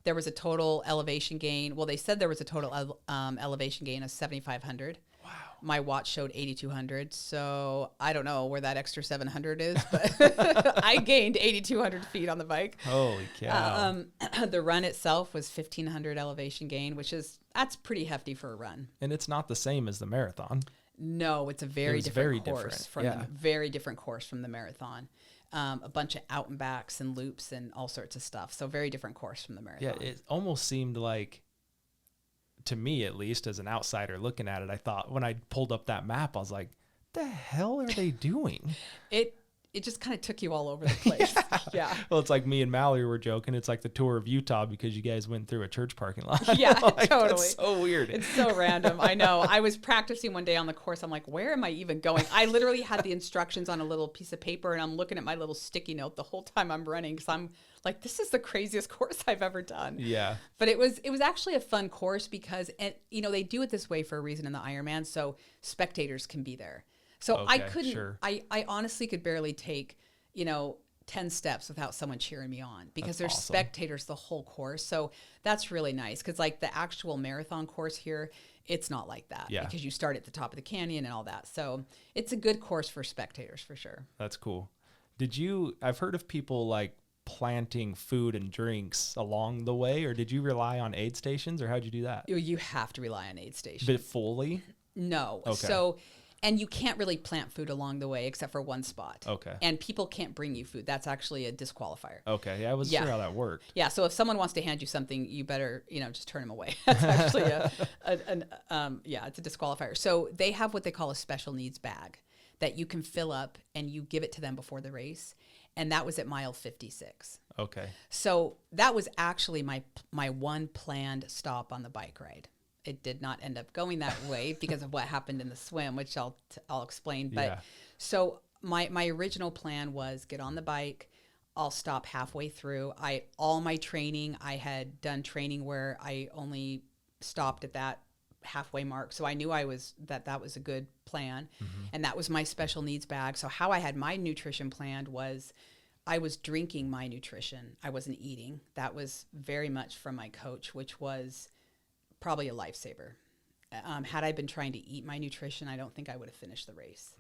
Speaker 1: There was a total elevation gain. Well, they said there was a total elevation gain of 7,500.
Speaker 2: Wow.
Speaker 1: My watch showed 8,200. So I don't know where that extra 700 is, but I gained 8,200 feet on the bike.
Speaker 2: Holy cow.
Speaker 1: The run itself was 1,500 elevation gain, that's pretty hefty for a run.
Speaker 2: And it's not the same as the marathon.
Speaker 1: No, it's a very different course from the marathon. A bunch of out and backs and loops and all sorts of stuff. So very different course from the marathon.
Speaker 2: Yeah, it almost seemed like, to me at least, as an outsider looking at it, I thought when I pulled up that map, I was like, the hell are they doing?
Speaker 1: It just kind of took you all over the place. Yeah.
Speaker 2: Well, it's like me and Mallory were joking. It's like the tour of Utah because you guys went through a church parking lot.
Speaker 1: Yeah,
Speaker 2: like,
Speaker 1: totally.
Speaker 2: That's so weird.
Speaker 1: It's so random. I know. I was practicing one day on the course. I'm like, where am I even going? I literally had the instructions on a little piece of paper and I'm looking at my little sticky note the whole time I'm running because I'm like, this is the craziest course I've ever done.
Speaker 2: Yeah.
Speaker 1: But it was actually a fun course because, they do it this way for a reason in the Ironman, so spectators can be there. So
Speaker 2: Okay,
Speaker 1: I couldn't,
Speaker 2: sure.
Speaker 1: I honestly could barely take, 10 steps without someone cheering me on, because
Speaker 2: That's
Speaker 1: there's
Speaker 2: awesome.
Speaker 1: spectators the whole course. So that's really nice, because like the actual marathon course here, it's not like that,
Speaker 2: Yeah.
Speaker 1: because you start at the top of the canyon and all that. So it's a good course for spectators for sure.
Speaker 2: That's cool. I've heard of people like planting food and drinks along the way, or did you rely on aid stations, or how'd you do that?
Speaker 1: You have to rely on aid stations.
Speaker 2: But fully?
Speaker 1: No.
Speaker 2: Okay.
Speaker 1: So, and you can't really plant food along the way except for one spot.
Speaker 2: Okay.
Speaker 1: And people can't bring you food. That's actually a disqualifier.
Speaker 2: Okay. Yeah, I wasn't sure how that worked.
Speaker 1: Yeah. So if someone wants to hand you something, you better, just turn them away. That's actually it's a disqualifier. So they have what they call a special needs bag that you can fill up and you give it to them before the race. And that was at mile 56.
Speaker 2: Okay.
Speaker 1: So that was actually my one planned stop on the bike ride. It did not end up going that way because of what happened in the swim, which I'll explain. But so my original plan was get on the bike. I'll stop halfway through. All my training, I had done training where I only stopped at that halfway mark. So I knew that was a good plan. Mm-hmm. And that was my special needs bag. So how I had my nutrition planned was I was drinking my nutrition. I wasn't eating. That was very much from my coach, which was probably a lifesaver. Had I been trying to eat my nutrition, I don't think I would have finished the race.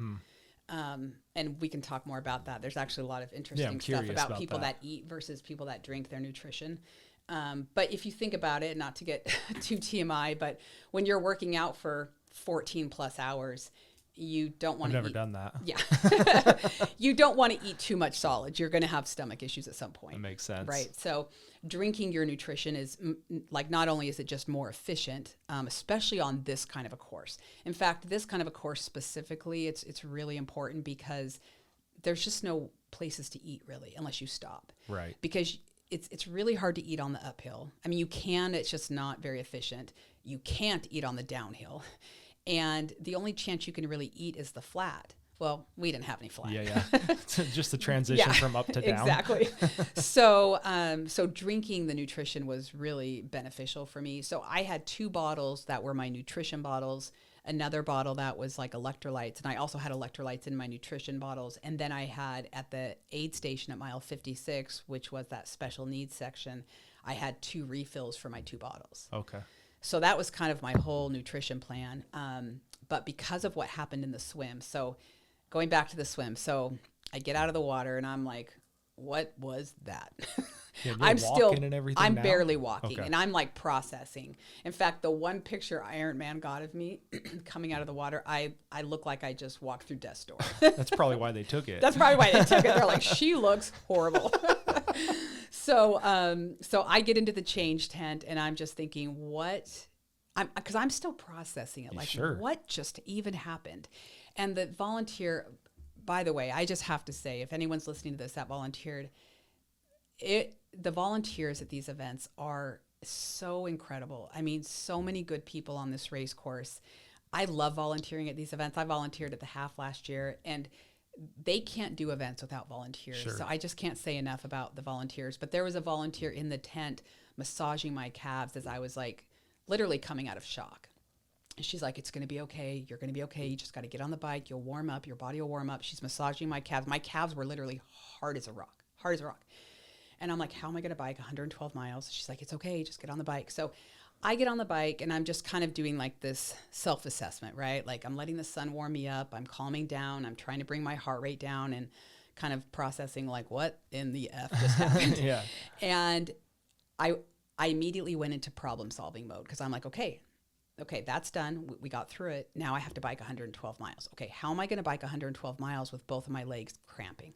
Speaker 1: And we can talk more about that. There's actually a lot of interesting stuff about people that eat versus people that drink their nutrition. But if you think about it, not to get too TMI, but when you're working out for 14 plus hours, you don't want to
Speaker 2: I've never done that.
Speaker 1: Yeah. You don't want to eat too much solids. You're going to have stomach issues at some point.
Speaker 2: That makes sense.
Speaker 1: Right. So drinking your nutrition is like, not only is it just more efficient, especially on this kind of a course. In fact, this kind of a course specifically, it's really important because there's just no places to eat really unless you stop.
Speaker 2: Right.
Speaker 1: Because it's really hard to eat on the uphill. I mean, you can, it's just not very efficient. You can't eat on the downhill. And the only chance you can really eat is the flat. Well, we didn't have any flat.
Speaker 2: Yeah. Just the transition from up to down.
Speaker 1: Exactly. So drinking the nutrition was really beneficial for me. So I had 2 bottles that were my nutrition bottles, another bottle that was like electrolytes. And I also had electrolytes in my nutrition bottles. And then I had at the aid station at mile 56, which was that special needs section, I had 2 refills for my 2 bottles.
Speaker 2: Okay.
Speaker 1: So that was kind of my whole nutrition plan. But because of what happened in the swim, so going back to the swim, so I get out of the water and I'm like, what was that?
Speaker 2: Yeah,
Speaker 1: I'm barely walking,
Speaker 2: okay.
Speaker 1: And I'm like processing. In fact, the one picture Ironman got of me coming out of the water, I look like I just walked through death's door.
Speaker 2: That's probably why they took it.
Speaker 1: That's probably why they took it. They're like, she looks horrible. So I get into the change tent and I'm just thinking, because I'm still processing it. Like,
Speaker 2: sure.
Speaker 1: What just even happened? And the volunteer, by the way, I just have to say, if anyone's listening to this that volunteered, the volunteers at these events are so incredible. I mean, so many good people on this race course. I love volunteering at these events. I volunteered at the half last year, and they can't do events without volunteers.
Speaker 2: Sure.
Speaker 1: So I just can't say enough about the volunteers. But there was a volunteer in the tent massaging my calves as I was like literally coming out of shock. And she's like, it's going to be okay. You're going to be okay. You just got to get on the bike. You'll warm up. Your body will warm up. She's massaging my calves. My calves were literally hard as a rock. And I'm like, how am I going to bike 112 miles? She's like, it's okay. Just get on the bike. So I get on the bike and I'm just kind of doing like this self-assessment, right? Like I'm letting the sun warm me up. I'm calming down. I'm trying to bring my heart rate down and kind of processing like, what in the F just happened?
Speaker 2: Yeah.
Speaker 1: And I immediately went into problem solving mode because I'm like, okay, that's done. We got through it. Now I have to bike 112 miles. Okay, how am I going to bike 112 miles with both of my legs cramping?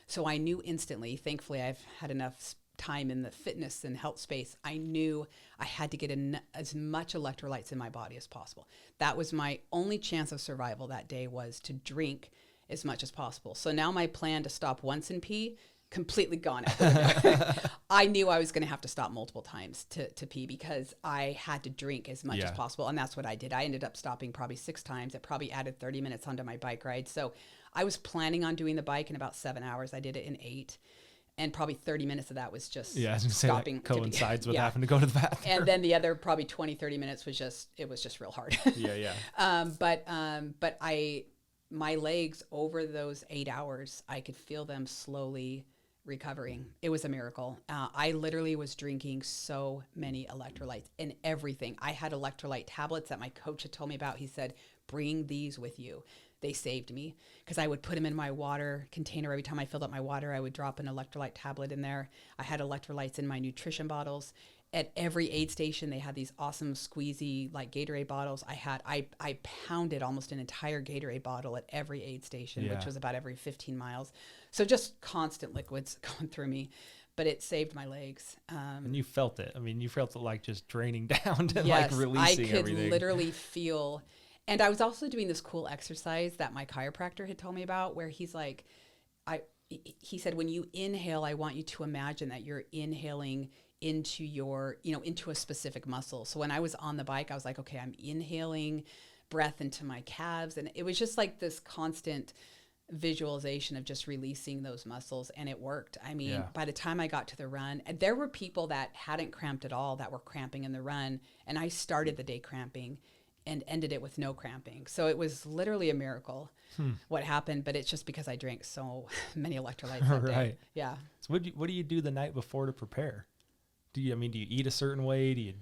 Speaker 1: So I knew instantly, thankfully I've had enough time in the fitness and health space. I knew I had to get as much electrolytes in my body as possible. That was my only chance of survival that day, was to drink as much as possible. So now my plan to stop once and pee, completely gone out the window. I knew I was going to have to stop multiple times to pee because I had to drink as much as possible. And that's what I did. I ended up stopping probably 6 times. It probably added 30 minutes onto my bike ride. So I was planning on doing the bike in about 7 hours. I did it in 8. And probably 30 minutes of that was just stopping.
Speaker 2: That coincides with having to go to the bathroom.
Speaker 1: And then the other probably 20, 30 minutes was just real hard. But my legs over those 8 hours, I could feel them slowly recovering. It was a miracle. I literally was drinking so many electrolytes and everything. I had electrolyte tablets that my coach had told me about. He said, bring these with you. They saved me because I would put them in my water container. Every time I filled up my water, I would drop an electrolyte tablet in there. I had electrolytes in my nutrition bottles. At every aid station, they had these awesome squeezy like Gatorade bottles. I pounded almost an entire Gatorade bottle at every aid station, which was about every 15 miles. So just constant liquids going through me, but it saved my legs.
Speaker 2: And you felt it. I mean, you felt it like just draining down and
Speaker 1: yes,
Speaker 2: like releasing
Speaker 1: I could
Speaker 2: everything.
Speaker 1: literally feel. And I was also doing this cool exercise that my chiropractor had told me about, where he's like, he said, when you inhale, I want you to imagine that you're inhaling into your, into a specific muscle. So when I was on the bike, I was like, okay, I'm inhaling breath into my calves. And it was just like this constant visualization of just releasing those muscles. And it worked. I mean, by the time I got to the run, there were people that hadn't cramped at all that were cramping in the run. And I started the day cramping and ended it with no cramping. So it was literally a miracle what happened, but it's just because I drank so many electrolytes that day. Yeah.
Speaker 2: So what do you do the night before to prepare? Do you eat a certain way? Do you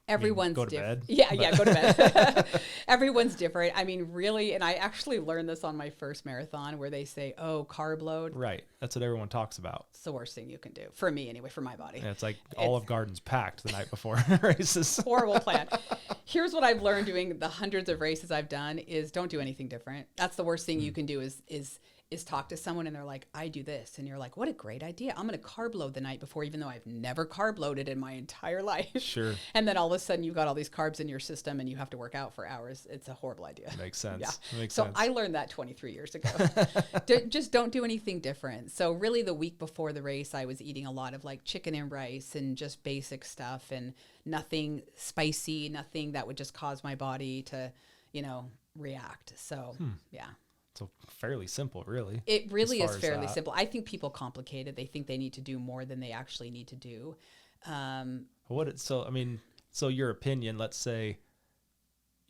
Speaker 1: Everyone's
Speaker 2: go to bed?
Speaker 1: Yeah, go to bed. Everyone's different. I mean, really, and I actually learned this on my first marathon where they say, oh, carb load.
Speaker 2: Right. That's what everyone talks about.
Speaker 1: It's the worst thing you can do. For me, anyway, for my body.
Speaker 2: Yeah, it's like Olive Garden's packed the night before races.
Speaker 1: Horrible plan. Here's what I've learned doing the hundreds of races I've done is don't do anything different. That's the worst thing you can do is talk to someone and they're like, I do this. And you're like, what a great idea. I'm going to carb load the night before, even though I've never carb loaded in my entire life.
Speaker 2: Sure.
Speaker 1: And then all of a sudden you've got all these carbs in your system and you have to work out for hours. It's a horrible idea.
Speaker 2: Makes sense.
Speaker 1: Yeah.
Speaker 2: Makes
Speaker 1: so
Speaker 2: sense.
Speaker 1: I learned that 23 years ago. Just don't do anything different. So really the week before the race, I was eating a lot of like chicken and rice and just basic stuff and nothing spicy, nothing that would just cause my body to, react. So yeah.
Speaker 2: So fairly simple, really.
Speaker 1: It really is fairly simple. I think people complicate it. They think they need to do more than they actually need to do.
Speaker 2: So your opinion, let's say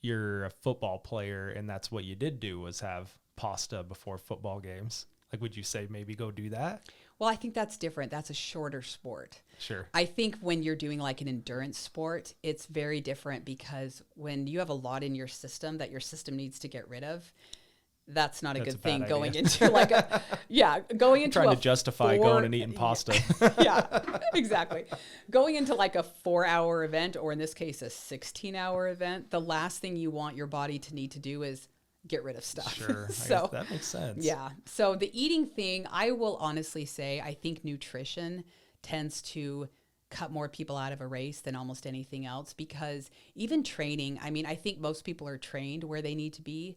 Speaker 2: you're a football player and that's what you did do was have pasta before football games. Like, would you say maybe go do that?
Speaker 1: Well, I think that's different. That's a shorter sport.
Speaker 2: Sure.
Speaker 1: I think when you're doing like an endurance sport, it's very different because when you have a lot in your system that your system needs to get rid of, that's not a good thing going into like going into
Speaker 2: trying to justify going and eating pasta.
Speaker 1: Yeah, exactly. Going into like a 4-hour event, or in this case, a 16-hour event, the last thing you want your body to need to do is get rid of stuff.
Speaker 2: Sure.
Speaker 1: So
Speaker 2: that makes sense.
Speaker 1: Yeah. So the eating thing, I will honestly say, I think nutrition tends to cut more people out of a race than almost anything else, because even training, I mean, I think most people are trained where they need to be.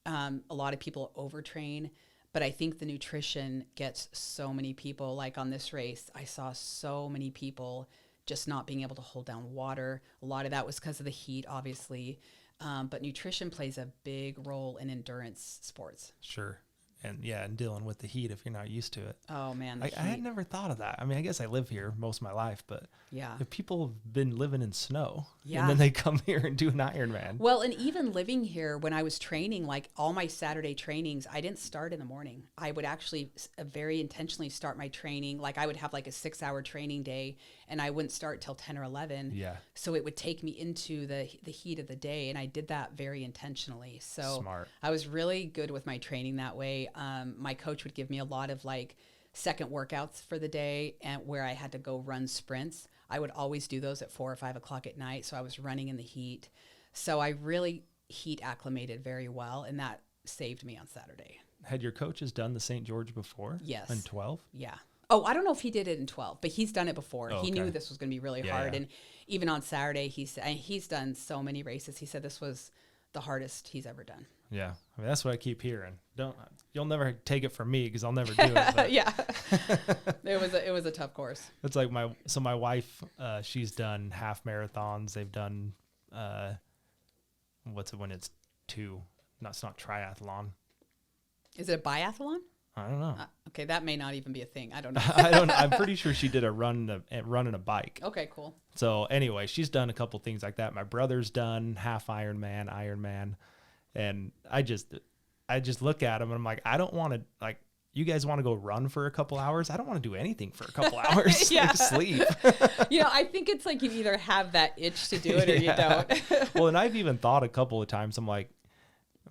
Speaker 1: A lot of people overtrain, but I think the nutrition gets so many people. Like on this race, I saw so many people just not being able to hold down water. A lot of that was because of the heat, obviously. But nutrition plays a big role in endurance sports.
Speaker 2: Sure. And dealing with the heat if you're not used to it.
Speaker 1: Oh man,
Speaker 2: I had never thought of that. I mean, I guess I live here most of my life, but if people have been living in snow and then they come here and do an Ironman.
Speaker 1: Well, and even living here, when I was training, like all my Saturday trainings, I didn't start in the morning. I would actually very intentionally start my training. Like I would have like a 6-hour training day and I wouldn't start till 10 or 11.
Speaker 2: Yeah.
Speaker 1: So it would take me into the heat of the day. And I did that very intentionally. So
Speaker 2: smart.
Speaker 1: I was really good with my training that way. My coach would give me a lot of like second workouts for the day, and where I had to go run sprints. I would always do those at 4 or 5 o'clock at night. So I was running in the heat. So I really heat acclimated very well. And that saved me on Saturday.
Speaker 2: Had your coaches done the St. George before?
Speaker 1: Yes.
Speaker 2: In 12?
Speaker 1: Yeah. Oh, I don't know if he did it in 12, but he's done it before.
Speaker 2: Oh,
Speaker 1: He knew this was going to be really hard.
Speaker 2: Yeah.
Speaker 1: And even on Saturday, he's done so many races. He said this was the hardest he's ever done.
Speaker 2: Yeah. I mean, that's what I keep hearing. You'll never take it from me because I'll never do it. But.
Speaker 1: Yeah. It was a tough course.
Speaker 2: It's like my wife, she's done half marathons. They've done, what's it when it's two? No, it's not triathlon.
Speaker 1: Is it a biathlon?
Speaker 2: I don't know.
Speaker 1: Okay, that may not even be a thing. I don't know.
Speaker 2: I'm pretty sure she did a run and a bike.
Speaker 1: Okay, cool.
Speaker 2: So anyway, she's done a couple things like that. My brother's done half Ironman, and I just look at him and I'm like, I don't want to, like, you guys want to go run for a couple hours? I don't want to do anything for a couple hours.
Speaker 1: Yeah.
Speaker 2: Like sleep.
Speaker 1: I think it's like you either have that itch to do it or you don't.
Speaker 2: Well, and I've even thought a couple of times, I'm like,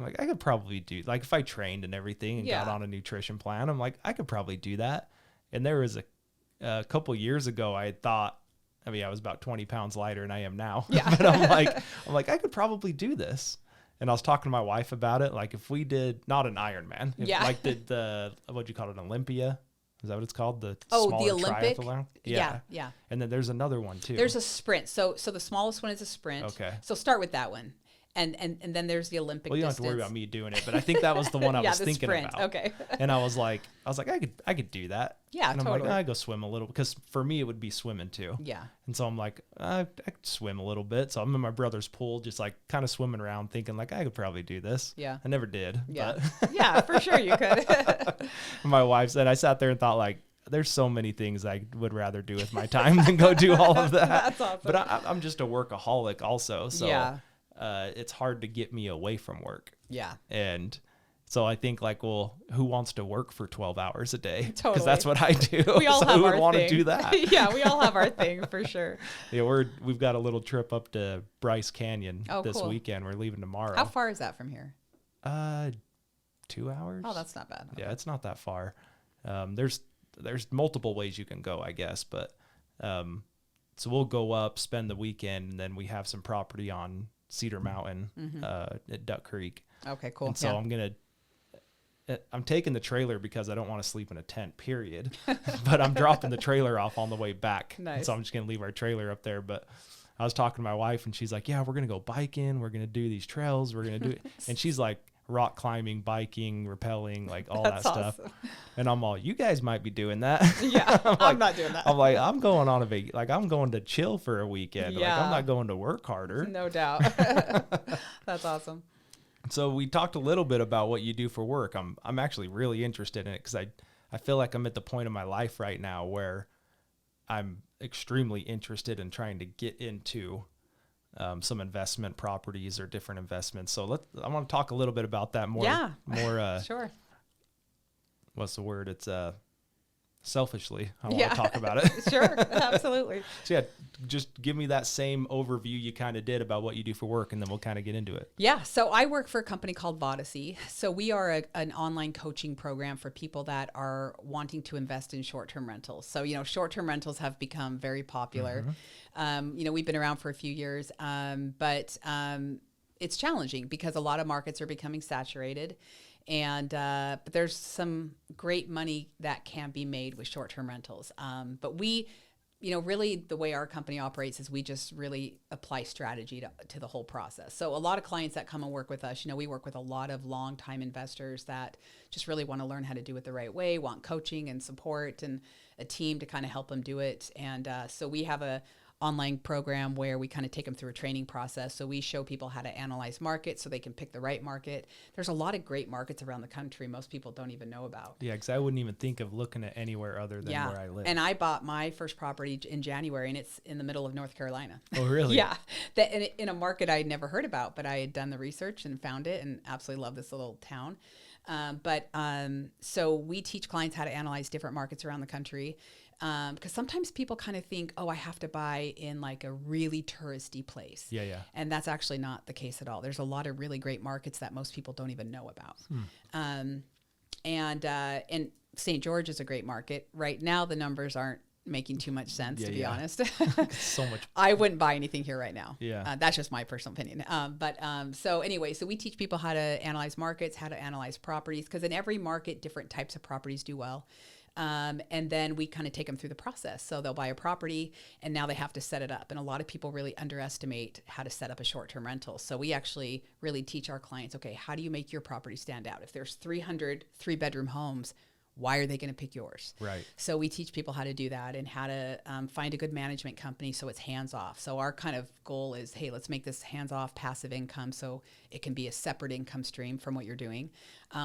Speaker 2: I could probably do, like, if I trained and everything and got on a nutrition plan, I'm like, I could probably do that. And there was a couple years ago, I had thought, I was about 20 pounds lighter than I am now.
Speaker 1: Yeah.
Speaker 2: But I'm like, I could probably do this. And I was talking to my wife about it. Like, if we did not an Ironman, like did what'd you call it, Olympia? Is that what it's called? The smaller
Speaker 1: the Olympic.
Speaker 2: triathlon?
Speaker 1: Yeah.
Speaker 2: And then there's another one too.
Speaker 1: There's a sprint. So the smallest one is a sprint.
Speaker 2: Okay.
Speaker 1: So start with that one. And then there's the Olympic.
Speaker 2: Well, you don't
Speaker 1: distance.
Speaker 2: have to worry about me doing it, but I think that was the one I was thinking
Speaker 1: sprint.
Speaker 2: about.
Speaker 1: Okay.
Speaker 2: And I was like, I could do that.
Speaker 1: Yeah,
Speaker 2: and I'm
Speaker 1: totally.
Speaker 2: like, I go swim a little, because for me it would be swimming too.
Speaker 1: Yeah.
Speaker 2: And so I'm like, I could swim a little bit. So I'm in my brother's pool, just like kind of swimming around, thinking like I could probably do this.
Speaker 1: Yeah.
Speaker 2: I never did.
Speaker 1: Yeah.
Speaker 2: But
Speaker 1: Yeah, for sure you could.
Speaker 2: my wife said, I sat there and thought, like, there's so many things I would rather do with my time than go do all of that.
Speaker 1: That's awesome.
Speaker 2: But I'm just a workaholic also. So
Speaker 1: yeah.
Speaker 2: It's hard to get me away from work.
Speaker 1: Yeah.
Speaker 2: And so I think, like, well, who wants to work for 12 hours a day? Because
Speaker 1: Totally.
Speaker 2: that's what I do.
Speaker 1: We all
Speaker 2: so
Speaker 1: have
Speaker 2: who
Speaker 1: our
Speaker 2: would want to
Speaker 1: thing.
Speaker 2: do that?
Speaker 1: Yeah, we all have our thing for sure.
Speaker 2: Yeah, we've got a little trip up to Bryce Canyon this
Speaker 1: cool.
Speaker 2: weekend. We're leaving tomorrow.
Speaker 1: How far is that from here?
Speaker 2: 2 hours.
Speaker 1: Oh, that's not bad.
Speaker 2: Yeah, it's not that far. There's multiple ways you can go, I guess, but so we'll go up, spend the weekend, and then we have some property on Cedar Mountain at Duck Creek.
Speaker 1: Okay, cool.
Speaker 2: And so I'm taking the trailer because I don't want to sleep in a tent, period. But I'm dropping the trailer off on the way back.
Speaker 1: Nice.
Speaker 2: And so I'm just going to leave our trailer up there. But I was talking to my wife, and she's like, yeah, we're going to go biking. We're going to do these trails. We're going to do it. And she's like, rock climbing, biking, rappelling, like all that stuff.
Speaker 1: Awesome.
Speaker 2: And I'm all, you guys might be doing that.
Speaker 1: Yeah,
Speaker 2: I'm
Speaker 1: I'm not doing that.
Speaker 2: I'm like, I'm going on I'm going to chill for a weekend. Like,
Speaker 1: Yeah.
Speaker 2: I'm not going to work harder.
Speaker 1: No doubt. That's awesome.
Speaker 2: So we talked a little bit about what you do for work. I'm actually really interested in it because I feel like I'm at the point of my life right now where I'm extremely interested in trying to get into some investment properties or different investments. So I want to talk a little bit about that more.
Speaker 1: Yeah.
Speaker 2: More.
Speaker 1: Sure.
Speaker 2: What's the word? It's selfishly. I want to talk about it.
Speaker 1: Sure. Absolutely.
Speaker 2: So yeah, just give me that same overview you kind of did about what you do for work, and then we'll kind of get into it.
Speaker 1: Yeah. So I work for a company called Vodacy. So we are an online coaching program for people that are wanting to invest in short-term rentals. So, short-term rentals have become very popular. We've been around for a few years, but it's challenging because a lot of markets are becoming saturated. And but there's some great money that can be made with short-term rentals. But we, really the way our company operates is we just really apply strategy to the whole process. So a lot of clients that come and work with us, we work with a lot of long-time investors that just really want to learn how to do it the right way, want coaching and support and a team to kind of help them do it. And so we have a online program where we kind of take them through a training process. So we show people how to analyze markets so they can pick the right market. There's a lot of great markets around the country most people don't even know about.
Speaker 2: Yeah, because I wouldn't even think of looking at anywhere other than where I live.
Speaker 1: And I bought my first property in January, and it's in the middle of North Carolina.
Speaker 2: Oh, really?
Speaker 1: Yeah. In a market I had never heard about, but I had done the research and found it and absolutely love this little town. So we teach clients how to analyze different markets around the country. Because sometimes people kind of think, I have to buy in like a really touristy place.
Speaker 2: Yeah, yeah.
Speaker 1: And that's actually not the case at all. There's a lot of really great markets that most people don't even know about. And St. George is a great market. Right now, the numbers aren't making too much sense, to be honest.
Speaker 2: So much.
Speaker 1: I wouldn't buy anything here right now.
Speaker 2: Yeah.
Speaker 1: That's just my personal opinion. So we teach people how to analyze markets, how to analyze properties, because in every market, different types of properties do well. And then we kind of take them through the process. So they'll buy a property and now they have to set it up. And a lot of people really underestimate how to set up a short-term rental. So we actually really teach our clients, okay, how do you make your property stand out? If there's 300 three-bedroom homes, why are they going to pick yours?
Speaker 2: Right.
Speaker 1: So we teach people how to do that and how to find a good management company so it's hands-off. So our kind of goal is, hey, let's make this hands-off passive income so it can be a separate income stream from what you're doing,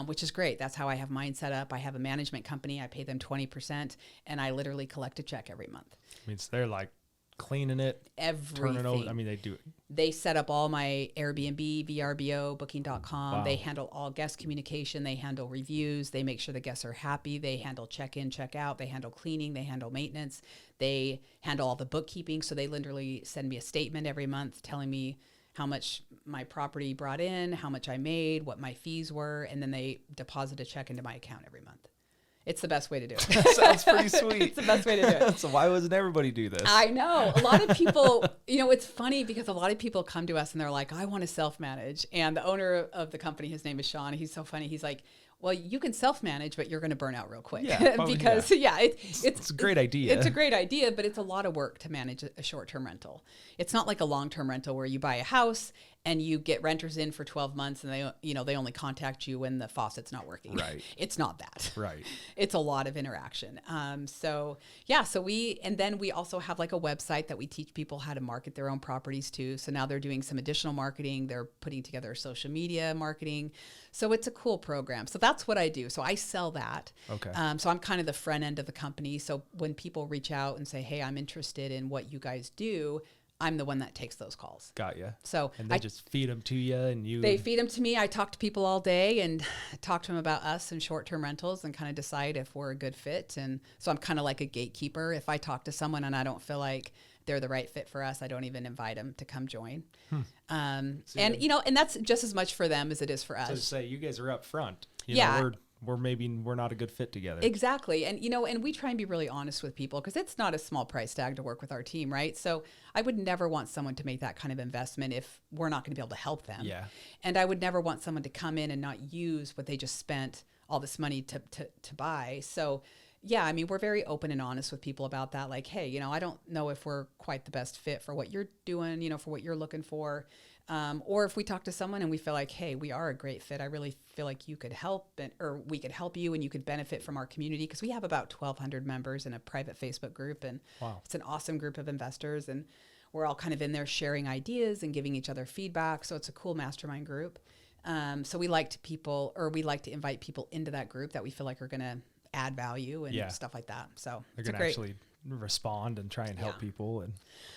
Speaker 1: which is great. That's how I have mine set up. I have a management company. I pay them 20%, and I literally collect a check every month.
Speaker 2: I mean, so they're like cleaning it,
Speaker 1: everything.
Speaker 2: turning over. I mean, they do it.
Speaker 1: They set up all my Airbnb, VRBO, Booking.com.
Speaker 2: Wow.
Speaker 1: They handle all guest communication. They handle reviews. They make sure the guests are happy. They handle check-in, check-out. They handle cleaning. They handle maintenance. They handle all the bookkeeping. So they literally send me a statement every month telling me how much my property brought in, how much I made, what my fees were, and then they deposit a check into my account every month. It's the best way to do it.
Speaker 2: Sounds pretty sweet.
Speaker 1: It's the best way to do it.
Speaker 2: So why doesn't everybody do this?
Speaker 1: I know. A lot of people, it's funny because a lot of people come to us and they're like, I want to self-manage. And the owner of the company, his name is Sean. He's so funny. He's like, well, you can self-manage, but you're going to burn out real quick.
Speaker 2: Yeah,
Speaker 1: because it's
Speaker 2: a great idea.
Speaker 1: It's a great idea, but it's a lot of work to manage a short-term rental. It's not like a long-term rental where you buy a house and you get renters in for 12 months and they only contact you when the faucet's not working.
Speaker 2: Right.
Speaker 1: It's not that.
Speaker 2: Right.
Speaker 1: It's a lot of interaction. So we also have like a website that we teach people how to market their own properties too. So now they're doing some additional marketing. They're putting together social media marketing. So it's a cool program. So that's what I do. So I sell that.
Speaker 2: Okay.
Speaker 1: So I'm kind of the front end of the company. So when people reach out and say, hey, I'm interested in what you guys do, I'm the one that takes those calls.
Speaker 2: Got you.
Speaker 1: So
Speaker 2: and they just feed them to you, and you.
Speaker 1: They feed them to me. I talk to people all day and talk to them about us and short-term rentals and kind of decide if we're a good fit. And so I'm kind of like a gatekeeper. If I talk to someone and I don't feel like they're the right fit for us, I don't even invite them to come join. And that's just as much for them as it is for us.
Speaker 2: So to say, you guys are up front. We're not a good fit together.
Speaker 1: Exactly. And we try and be really honest with people because it's not a small price tag to work with our team, right? So I would never want someone to make that kind of investment if we're not going to be able to help them.
Speaker 2: Yeah.
Speaker 1: And I would never want someone to come in and not use what they just spent all this money to buy. So yeah, I mean, we're very open and honest with people about that. Like, hey, I don't know if we're quite the best fit for what you're doing, for what you're looking for. Or if we talk to someone and we feel like, hey, we are a great fit. I really feel like you could help or we could help you and you could benefit from our community because we have about 1,200 members in a private Facebook group. And
Speaker 2: wow.
Speaker 1: It's an awesome group of investors. And we're all kind of in there sharing ideas and giving each other feedback. So it's a cool mastermind group. So we like to invite people into that group that we feel like are going to add value and stuff like that. So
Speaker 2: they're going to actually respond and try and help people. And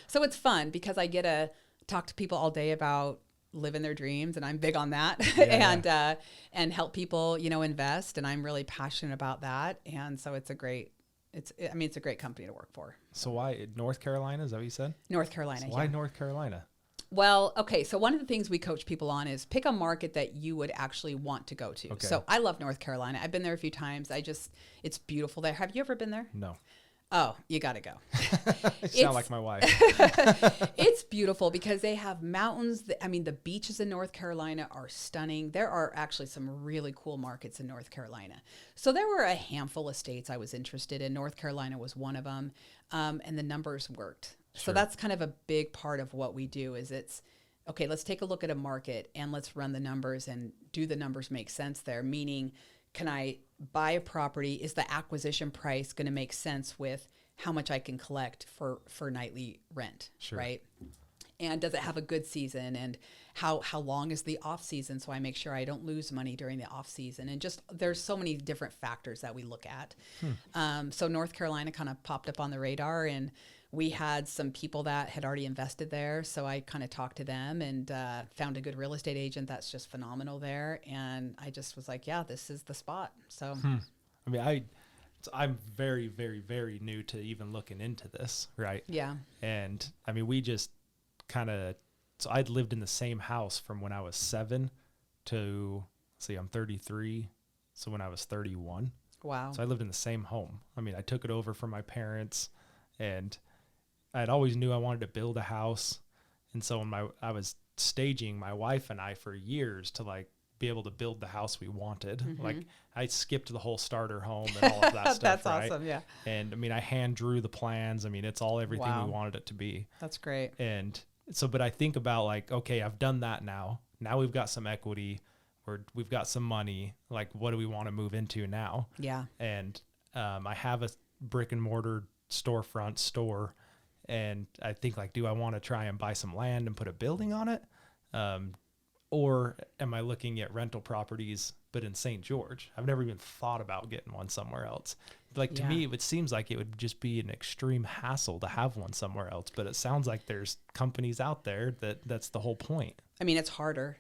Speaker 1: so it's fun because I get to talk to people all day about living their dreams, and I'm big on that. And help people, invest, and I'm really passionate about that. And so it's a great company to work for.
Speaker 2: So why North Carolina? Is that what you said?
Speaker 1: North Carolina.
Speaker 2: So why North Carolina?
Speaker 1: Well, okay. So one of the things we coach people on is pick a market that you would actually want to go to.
Speaker 2: Okay.
Speaker 1: So I love North Carolina. I've been there a few times. It's beautiful there. Have you ever been there?
Speaker 2: No.
Speaker 1: Oh, you got to go.
Speaker 2: You sound like my wife.
Speaker 1: It's beautiful because they have mountains. The beaches in North Carolina are stunning. There are actually some really cool markets in North Carolina. So there were a handful of states I was interested in. North Carolina was one of them. And the numbers worked.
Speaker 2: Sure.
Speaker 1: So that's kind of a big part of what we do is okay, let's take a look at a market and let's run the numbers and do the numbers make sense there? Meaning, can I buy a property? Is the acquisition price going to make sense with how much I can collect for nightly rent,
Speaker 2: sure.
Speaker 1: Right? And does it have a good season? And how long is the off season? So I make sure I don't lose money during the off season. And just there's so many different factors that we look at. So North Carolina kind of popped up on the radar, and we had some people that had already invested there. So I kind of talked to them and found a good real estate agent that's just phenomenal there. And I just was like, yeah, this is the spot. So,
Speaker 2: I'm very, very, very new to even looking into this. Right.
Speaker 1: Yeah.
Speaker 2: And we just so I'd lived in the same house from when I was 7 to, I'm 33. So when I was 31.
Speaker 1: Wow.
Speaker 2: So I lived in the same home. I took it over from my parents, and I'd always knew I wanted to build a house. And so I was staging my wife and I for years to be able to build the house we wanted. Mm-hmm. I skipped the whole starter home and all of that stuff.
Speaker 1: That's
Speaker 2: right?
Speaker 1: Awesome. Yeah.
Speaker 2: And I hand drew the plans. It's all everything
Speaker 1: Wow.
Speaker 2: we wanted it to be.
Speaker 1: That's great.
Speaker 2: And so, but I think about okay, I've done that now. Now we've got some equity, we've got some money. What do we want to move into now?
Speaker 1: Yeah.
Speaker 2: And I have a brick and mortar storefront store, and I think do I want to try and buy some land and put a building on it? Or am I looking at rental properties, but in St. George? I've never even thought about getting one somewhere else. Like, to me, it seems like it would just be an extreme hassle to have one somewhere else. But it sounds like there's companies out there that's the whole point.
Speaker 1: I mean, it's harder.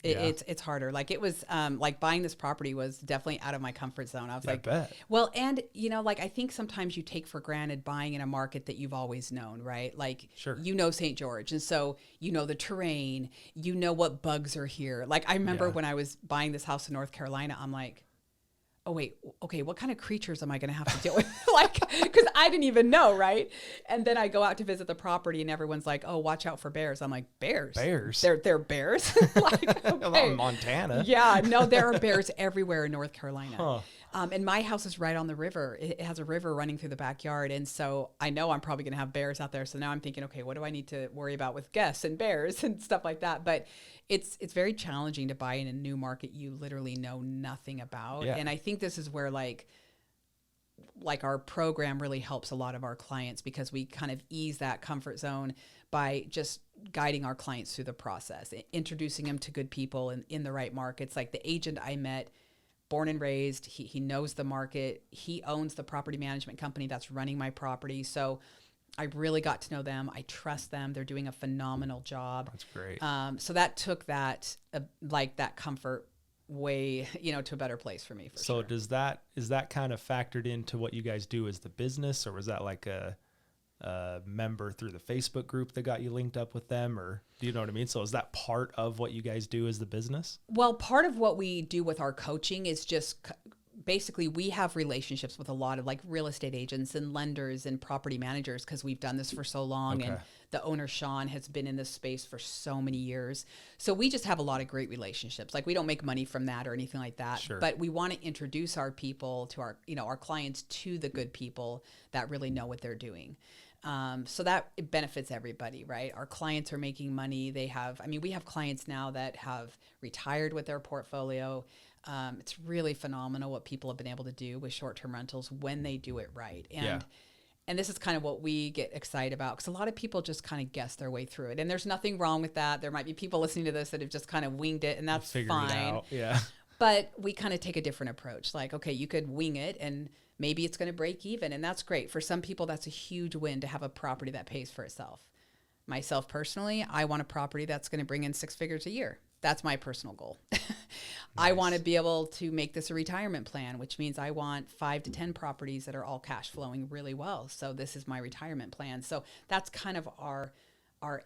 Speaker 1: It's harder. Like, it was, like, buying this property was definitely out of my comfort zone. I was like,
Speaker 2: bet.
Speaker 1: Well, and like, I think sometimes you take for granted buying in a market that you've always known, right? Like,
Speaker 2: Sure.
Speaker 1: St. George. And so, the terrain, what bugs are here. Like, I remember when I was buying this house in North Carolina, I'm like, oh, wait, okay, what kind of creatures am I going to have to deal with? Like, because I didn't even know, right? And then I go out to visit the property and everyone's like, oh, watch out for bears. I'm like, bears?
Speaker 2: Bears?
Speaker 1: They're bears? Like, okay.
Speaker 2: Montana.
Speaker 1: Yeah, no, there are bears everywhere in North Carolina.
Speaker 2: Huh.
Speaker 1: And my house is right on the river. It has a river running through the backyard. And so I know I'm probably going to have bears out there. So now I'm thinking, okay, what do I need to worry about with guests and bears and stuff like that? But it's very challenging to buy in a new market you literally know nothing about.
Speaker 2: Yeah.
Speaker 1: And I think this is where like our program really helps a lot of our clients, because we kind of ease that comfort zone by just guiding our clients through the process, introducing them to good people in the right markets. Like the agent I met, born and raised, he knows the market. He owns the property management company that's running my property. So I really got to know them. I trust them. They're doing a phenomenal job.
Speaker 2: That's great.
Speaker 1: So that took that, that comfort way, to a better place for me.
Speaker 2: So is that kind of factored into what you guys do as the business, or was that like a member through the Facebook group that got you linked up with them, or do you know what I mean? So is that part of what you guys do as the business?
Speaker 1: Well, part of what we do with our coaching is just basically we have relationships with a lot of like real estate agents and lenders and property managers, because we've done this for so long.
Speaker 2: Okay.
Speaker 1: And the owner, Sean, has been in this space for so many years. So we just have a lot of great relationships. Like, we don't make money from that or anything like that,
Speaker 2: Sure.
Speaker 1: But we want to introduce our people to our clients to the good people that really know what they're doing. So that it benefits everybody, right? Our clients are making money. We have clients now that have retired with their portfolio. It's really phenomenal what people have been able to do with short-term rentals when they do it right. And this is kind of what we get excited about, because a lot of people just kind of guess their way through it. And there's nothing wrong with that. There might be people listening to this that have just kind of winged it, and that's fine.
Speaker 2: It out. Yeah.
Speaker 1: But we kind of take a different approach. Like, okay, you could wing it and maybe it's going to break even, and that's great. For some people, that's a huge win to have a property that pays for itself. Myself personally, I want a property that's going to bring in 6 figures a year. That's my personal goal. Nice. I want to be able to make this a retirement plan, which means I want 5 to 10 properties that are all cash flowing really well. So this is my retirement plan. So that's kind of our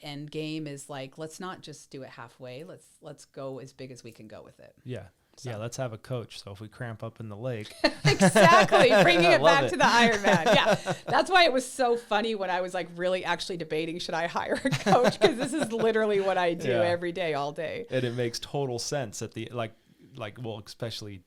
Speaker 1: end game, is like, let's not just do it halfway. Let's go as big as we can go with it.
Speaker 2: Yeah. So. Yeah, let's have a coach. So if we cramp up in the lake.
Speaker 1: Exactly. Bringing it back to the Ironman. Yeah. That's why it was so funny when I was like really actually debating, should I hire a coach? Because this is literally what I do every day, all day.
Speaker 2: And it makes total sense at the, well, especially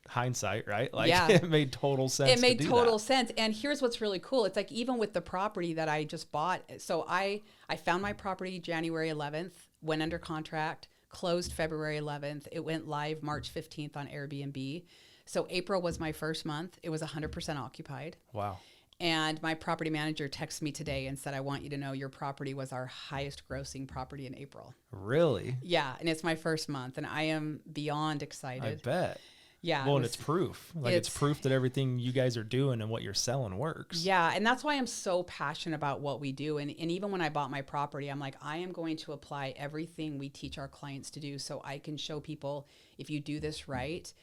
Speaker 2: hindsight, right? Like, it made total sense.
Speaker 1: It made total sense. And here's what's really cool. It's like, even with the property that I just bought. So I found my property January 11th, went under contract, closed February 11th. It went live March 15th on Airbnb. So April was my first month. It was 100% occupied.
Speaker 2: Wow.
Speaker 1: And my property manager texted me today and said, I want you to know your property was our highest grossing property in April.
Speaker 2: Really?
Speaker 1: Yeah. And it's my first month, and I am beyond excited.
Speaker 2: I bet.
Speaker 1: Yeah.
Speaker 2: Well, and it's proof. Like, it's proof that everything you guys are doing and what you're selling works.
Speaker 1: Yeah. And that's why I'm so passionate about what we do. And even when I bought my property, I'm like, I am going to apply everything we teach our clients to do, so I can show people, if you do this right,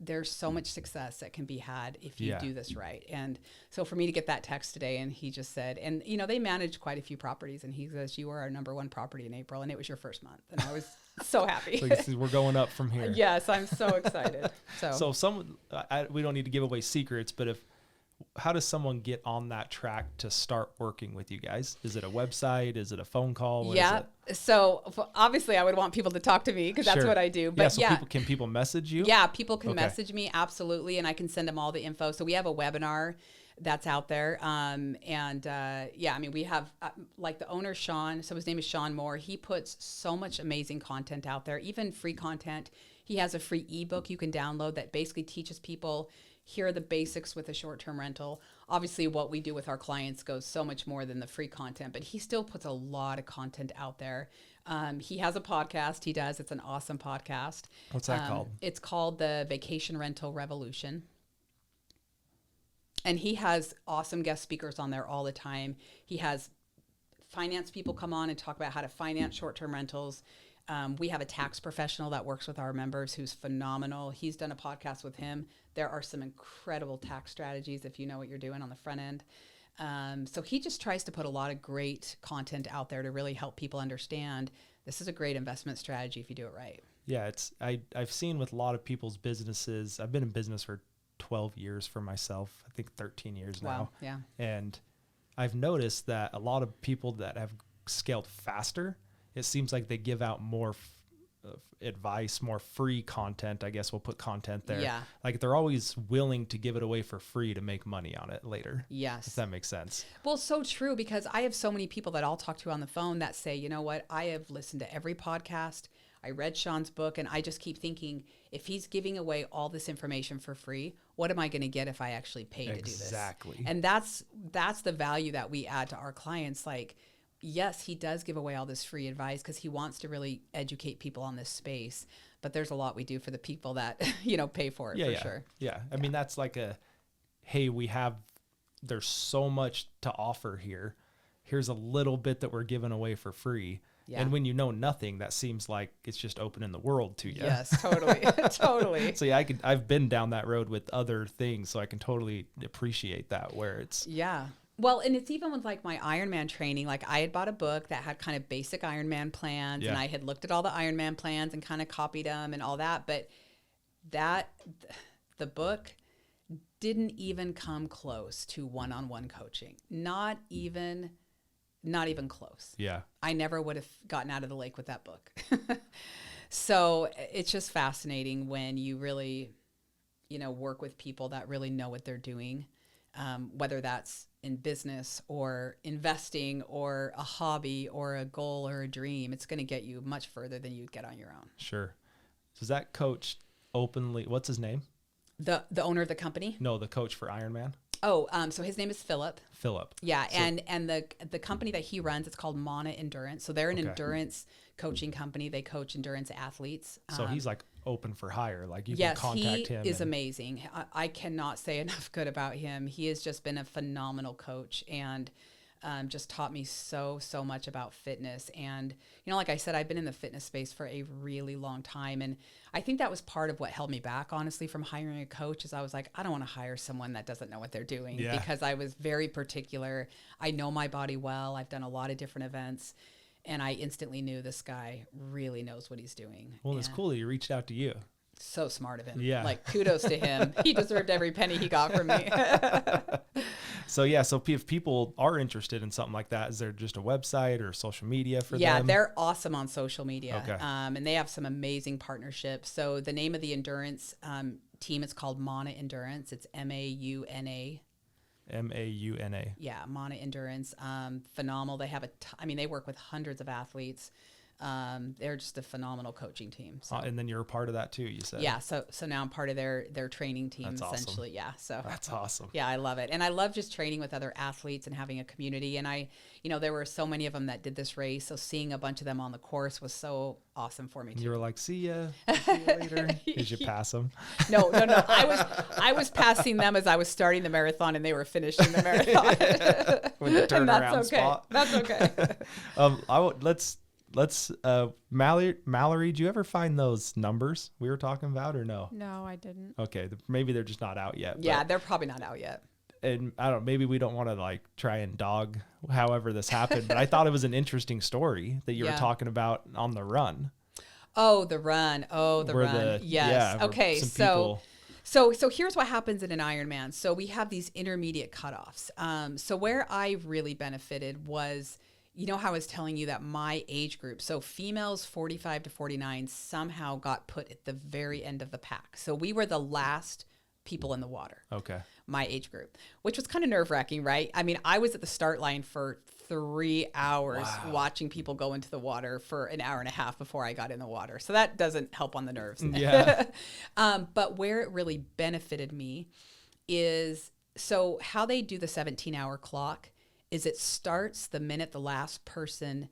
Speaker 1: there's so much success that can be had if you do this right. And so for me to get that text today, and he just said, and they manage quite a few properties, and he says, you were our number 1 property in April, and it was your first month. And I was so happy.
Speaker 2: So we're going up from here.
Speaker 1: Yes, I'm so excited.
Speaker 2: So we don't need to give away secrets, but how does someone get on that track to start working with you guys? Is it a website? Is it a phone call?
Speaker 1: So obviously I would want people to talk to me, because that's what I do. But
Speaker 2: can people message you?
Speaker 1: Yeah, people can message me. Absolutely. And I can send them all the info. So we have a webinar that's out there. We have like the owner, Sean. So his name is Sean Moore. He puts so much amazing content out there, even free content. He has a free ebook you can download that basically teaches people. here are the basics with a short-term rental. Obviously, what we do with our clients goes so much more than the free content, but he still puts a lot of content out there. He has a podcast. He does. It's an awesome podcast.
Speaker 2: What's that called?
Speaker 1: It's called the Vacation Rental Revolution. And he has awesome guest speakers on there all the time. He has finance people come on and talk about how to finance short-term rentals. We have a tax professional that works with our members who's phenomenal. He's done a podcast with him. There are some incredible tax strategies if you know what you're doing on the front end. So he just tries to put a lot of great content out there to really help people understand this is a great investment strategy if you do it right.
Speaker 2: Yeah, I've seen with a lot of people's businesses. I've been in business for 12 years for myself. I think 13 years now.
Speaker 1: Wow, yeah.
Speaker 2: And I've noticed that a lot of people that have scaled faster, it seems like they give out more advice, more free content. I guess we'll put content there.
Speaker 1: Yeah.
Speaker 2: Like they're always willing to give it away for free to make money on it later.
Speaker 1: Yes.
Speaker 2: If that makes sense.
Speaker 1: Well, so true, because I have so many people that I'll talk to on the phone that say, you know what, I have listened to every podcast. I read Sean's book, and I just keep thinking, if he's giving away all this information for free, what am I going to get if I actually pay to do this?
Speaker 2: Exactly.
Speaker 1: And that's the value that we add to our clients. Like, yes, he does give away all this free advice because he wants to really educate people on this space. But there's a lot we do for the people that, pay for it, sure.
Speaker 2: Yeah. I mean, that's like hey, there's so much to offer here. Here's a little bit that we're giving away for free. Yeah. And when you know nothing, that seems like it's just opening the world to you.
Speaker 1: Yes, totally. Totally.
Speaker 2: So yeah, I've been down that road with other things, so I can totally appreciate that where it's.
Speaker 1: Yeah. Well, and it's even with like my Ironman training, like I had bought a book that had kind of basic Ironman plans, and I had looked at all the Ironman plans and kind of copied them and all that. But the book didn't even come close to one-on-one coaching. Not even close.
Speaker 2: Yeah.
Speaker 1: I never would have gotten out of the lake with that book. So it's just fascinating when you really, work with people that really know what they're doing, whether that's in business or investing or a hobby or a goal or a dream. It's going to get you much further than you'd get on your own.
Speaker 2: Sure. Does that coach openly, what's his name?
Speaker 1: The owner of the company?
Speaker 2: No, the coach for Ironman.
Speaker 1: Oh, so his name is Philip.
Speaker 2: Philip.
Speaker 1: Yeah, so, and the company that he runs, it's called Mana Endurance. So they're an endurance coaching company. They coach endurance athletes.
Speaker 2: So he's like open for hire. Like you can contact him.
Speaker 1: Yes, he is amazing. I cannot say enough good about him. He has just been a phenomenal coach and just taught me so much about fitness. And, like I said, I've been in the fitness space for a really long time. And I think that was part of what held me back, honestly, from hiring a coach is I was like, I don't want to hire someone that doesn't know what they're doing because I was very particular. I know my body well. I've done a lot of different events. And I instantly knew this guy really knows what he's doing.
Speaker 2: Well, it's cool that he reached out to you.
Speaker 1: So smart of him.
Speaker 2: Yeah.
Speaker 1: Like, kudos to him. He deserved every penny he got from me.
Speaker 2: So if people are interested in something like that, is there just a website or social media for them?
Speaker 1: Yeah, they're awesome on social media.
Speaker 2: Okay.
Speaker 1: And they have some amazing partnerships. So the name of the endurance team is called Mana Endurance. It's MAUNA.
Speaker 2: MAUNA.
Speaker 1: Yeah, Mana Endurance. Phenomenal. They have they work with hundreds of athletes. They're just a phenomenal coaching team. So.
Speaker 2: And then you're a part of that too, you said.
Speaker 1: Yeah. So now I'm part of their training team.
Speaker 2: That's
Speaker 1: essentially.
Speaker 2: Awesome.
Speaker 1: Yeah. So
Speaker 2: that's awesome.
Speaker 1: Yeah, I love it. And I love just training with other athletes and having a community. And there were so many of them that did this race. So seeing a bunch of them on the course was so awesome for me too.
Speaker 2: You were like, see you later. Did you pass them?
Speaker 1: No. I was passing them as I was starting the marathon and they were finishing the marathon.
Speaker 2: With the turnaround spot.
Speaker 1: That's okay.
Speaker 2: Let's Mallory, do you ever find those numbers we were talking about or no?
Speaker 3: No, I didn't.
Speaker 2: Okay. Maybe they're just not out yet.
Speaker 1: Yeah, they're probably not out yet.
Speaker 2: And I don't, maybe we don't want to like try and dog however this happened, but I thought it was an interesting story that you were talking about on the run.
Speaker 1: Oh, the run. Yes.
Speaker 2: Yeah,
Speaker 1: okay.
Speaker 2: So
Speaker 1: here's what happens in an Ironman. So we have these intermediate cutoffs. So where I really benefited was, how I was telling you that my age group, so females 45 to 49 somehow got put at the very end of the pack. So we were the last people in the water.
Speaker 2: Okay.
Speaker 1: My age group, which was kind of nerve-wracking, right? I mean, I was at the start line for 3 hours watching people go into the water for an hour and a half before I got in the water. So that doesn't help on the nerves.
Speaker 2: Yeah.
Speaker 1: But where it really benefited me is, so how they do the 17-hour clock is it starts the minute the last person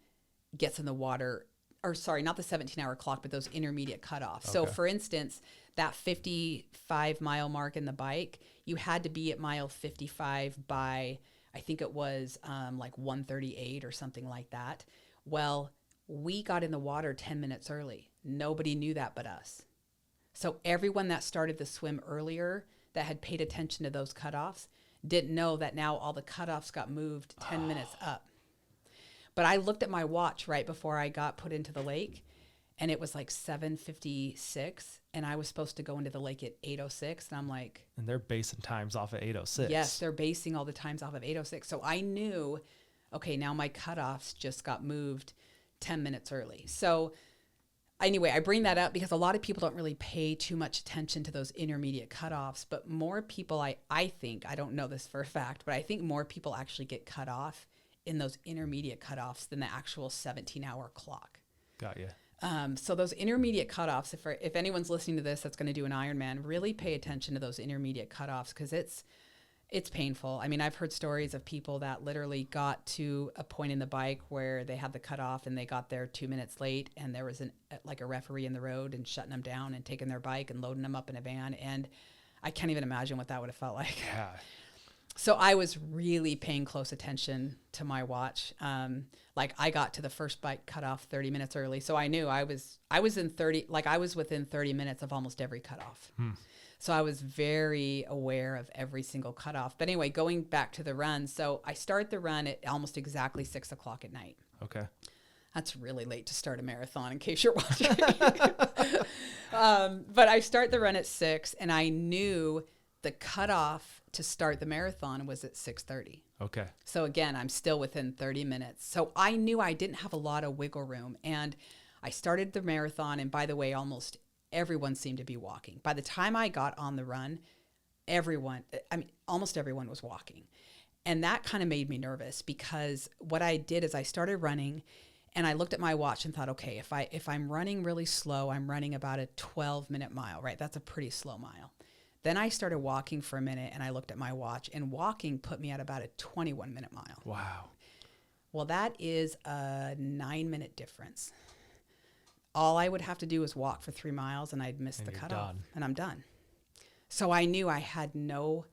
Speaker 1: gets in the water, or sorry, not the 17-hour clock, but those intermediate cutoffs. So for instance, that 55-mile mark in the bike, you had to be at mile 55 by, I think it was like 1:38 or something like that. Well, we got in the water 10 minutes early. Nobody knew that but us. So everyone that started the swim earlier that had paid attention to those cutoffs didn't know that now all the cutoffs got moved 10 minutes up. But I looked at my watch right before I got put into the lake, and it was like 7:56, and I was supposed to go into the lake at 8:06, and I'm like...
Speaker 2: And they're basing times off of 8:06.
Speaker 1: Yes, they're basing all the times off of 8:06. So I knew, okay, now my cutoffs just got moved 10 minutes early. So anyway, I bring that up because a lot of people don't really pay too much attention to those intermediate cutoffs, but more people, I think, I don't know this for a fact, but I think more people actually get cut off in those intermediate cutoffs than the actual 17-hour clock.
Speaker 2: Got you.
Speaker 1: So those intermediate cutoffs, if anyone's listening to this that's going to do an Ironman, really pay attention to those intermediate cutoffs because it's painful. I mean, I've heard stories of people that literally got to a point in the bike where they had the cutoff and they got there 2 minutes late, and there was a referee in the road and shutting them down and taking their bike and loading them up in a van. And I can't even imagine what that would have felt like.
Speaker 2: Yeah.
Speaker 1: So I was really paying close attention to my watch. Like I got to the first bike cutoff 30 minutes early. So I knew I was within 30 minutes of almost every cutoff. So I was very aware of every single cutoff. But anyway, going back to the run. So I start the run at almost exactly 6:00 at night.
Speaker 2: Okay.
Speaker 1: That's really late to start a marathon in case you're watching. But I start the run at 6, and I knew the cutoff to start the marathon was at 6:30.
Speaker 2: Okay.
Speaker 1: So again, I'm still within 30 minutes. So I knew I didn't have a lot of wiggle room. And I started the marathon. And by the way, almost everyone seemed to be walking. By the time I got on the run, almost everyone was walking. And that kind of made me nervous because what I did is I started running, and I looked at my watch and thought, okay, if I'm running really slow, I'm running about a 12-minute mile, right? That's a pretty slow mile. Then I started walking for a minute, and I looked at my watch, and walking put me at about a 21-minute mile.
Speaker 2: Wow.
Speaker 1: Well, that is a 9-minute difference. All I would have to do is walk for 3 miles, and I'd miss the cutoff, and I'm done. So I knew I had no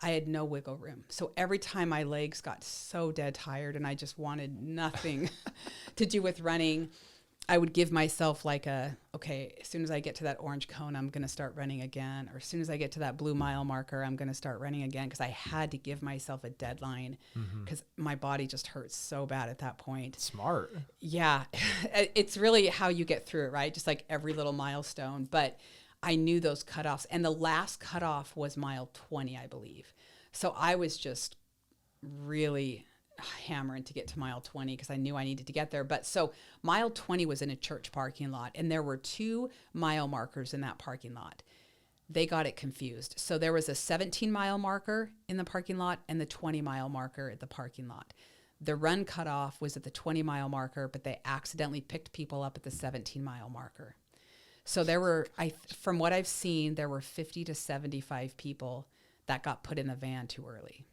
Speaker 1: wiggle room. So every time my legs got so dead tired, and I just wanted nothing to do with running, I would give myself okay, as soon as I get to that orange cone, I'm going to start running again. Or as soon as I get to that blue mile marker, I'm going to start running again, because I had to give myself a deadline because my body just hurts so bad at that point.
Speaker 2: Smart.
Speaker 1: Yeah. It's really how you get through it, right? Just like every little milestone. But I knew those cutoffs. And the last cutoff was mile 20, I believe. So I was just really hammering to get to mile 20 because I knew I needed to get there. But so mile 20 was in a church parking lot, and there were 2 mile markers in that parking lot. They got it confused. So there was a 17-mile marker in the parking lot and the 20-mile marker at the parking lot. The run cutoff was at the 20-mile marker, but they accidentally picked people up at the 17-mile marker. So there were, from what I've seen, there were 50 to 75 people that got put in the van too early.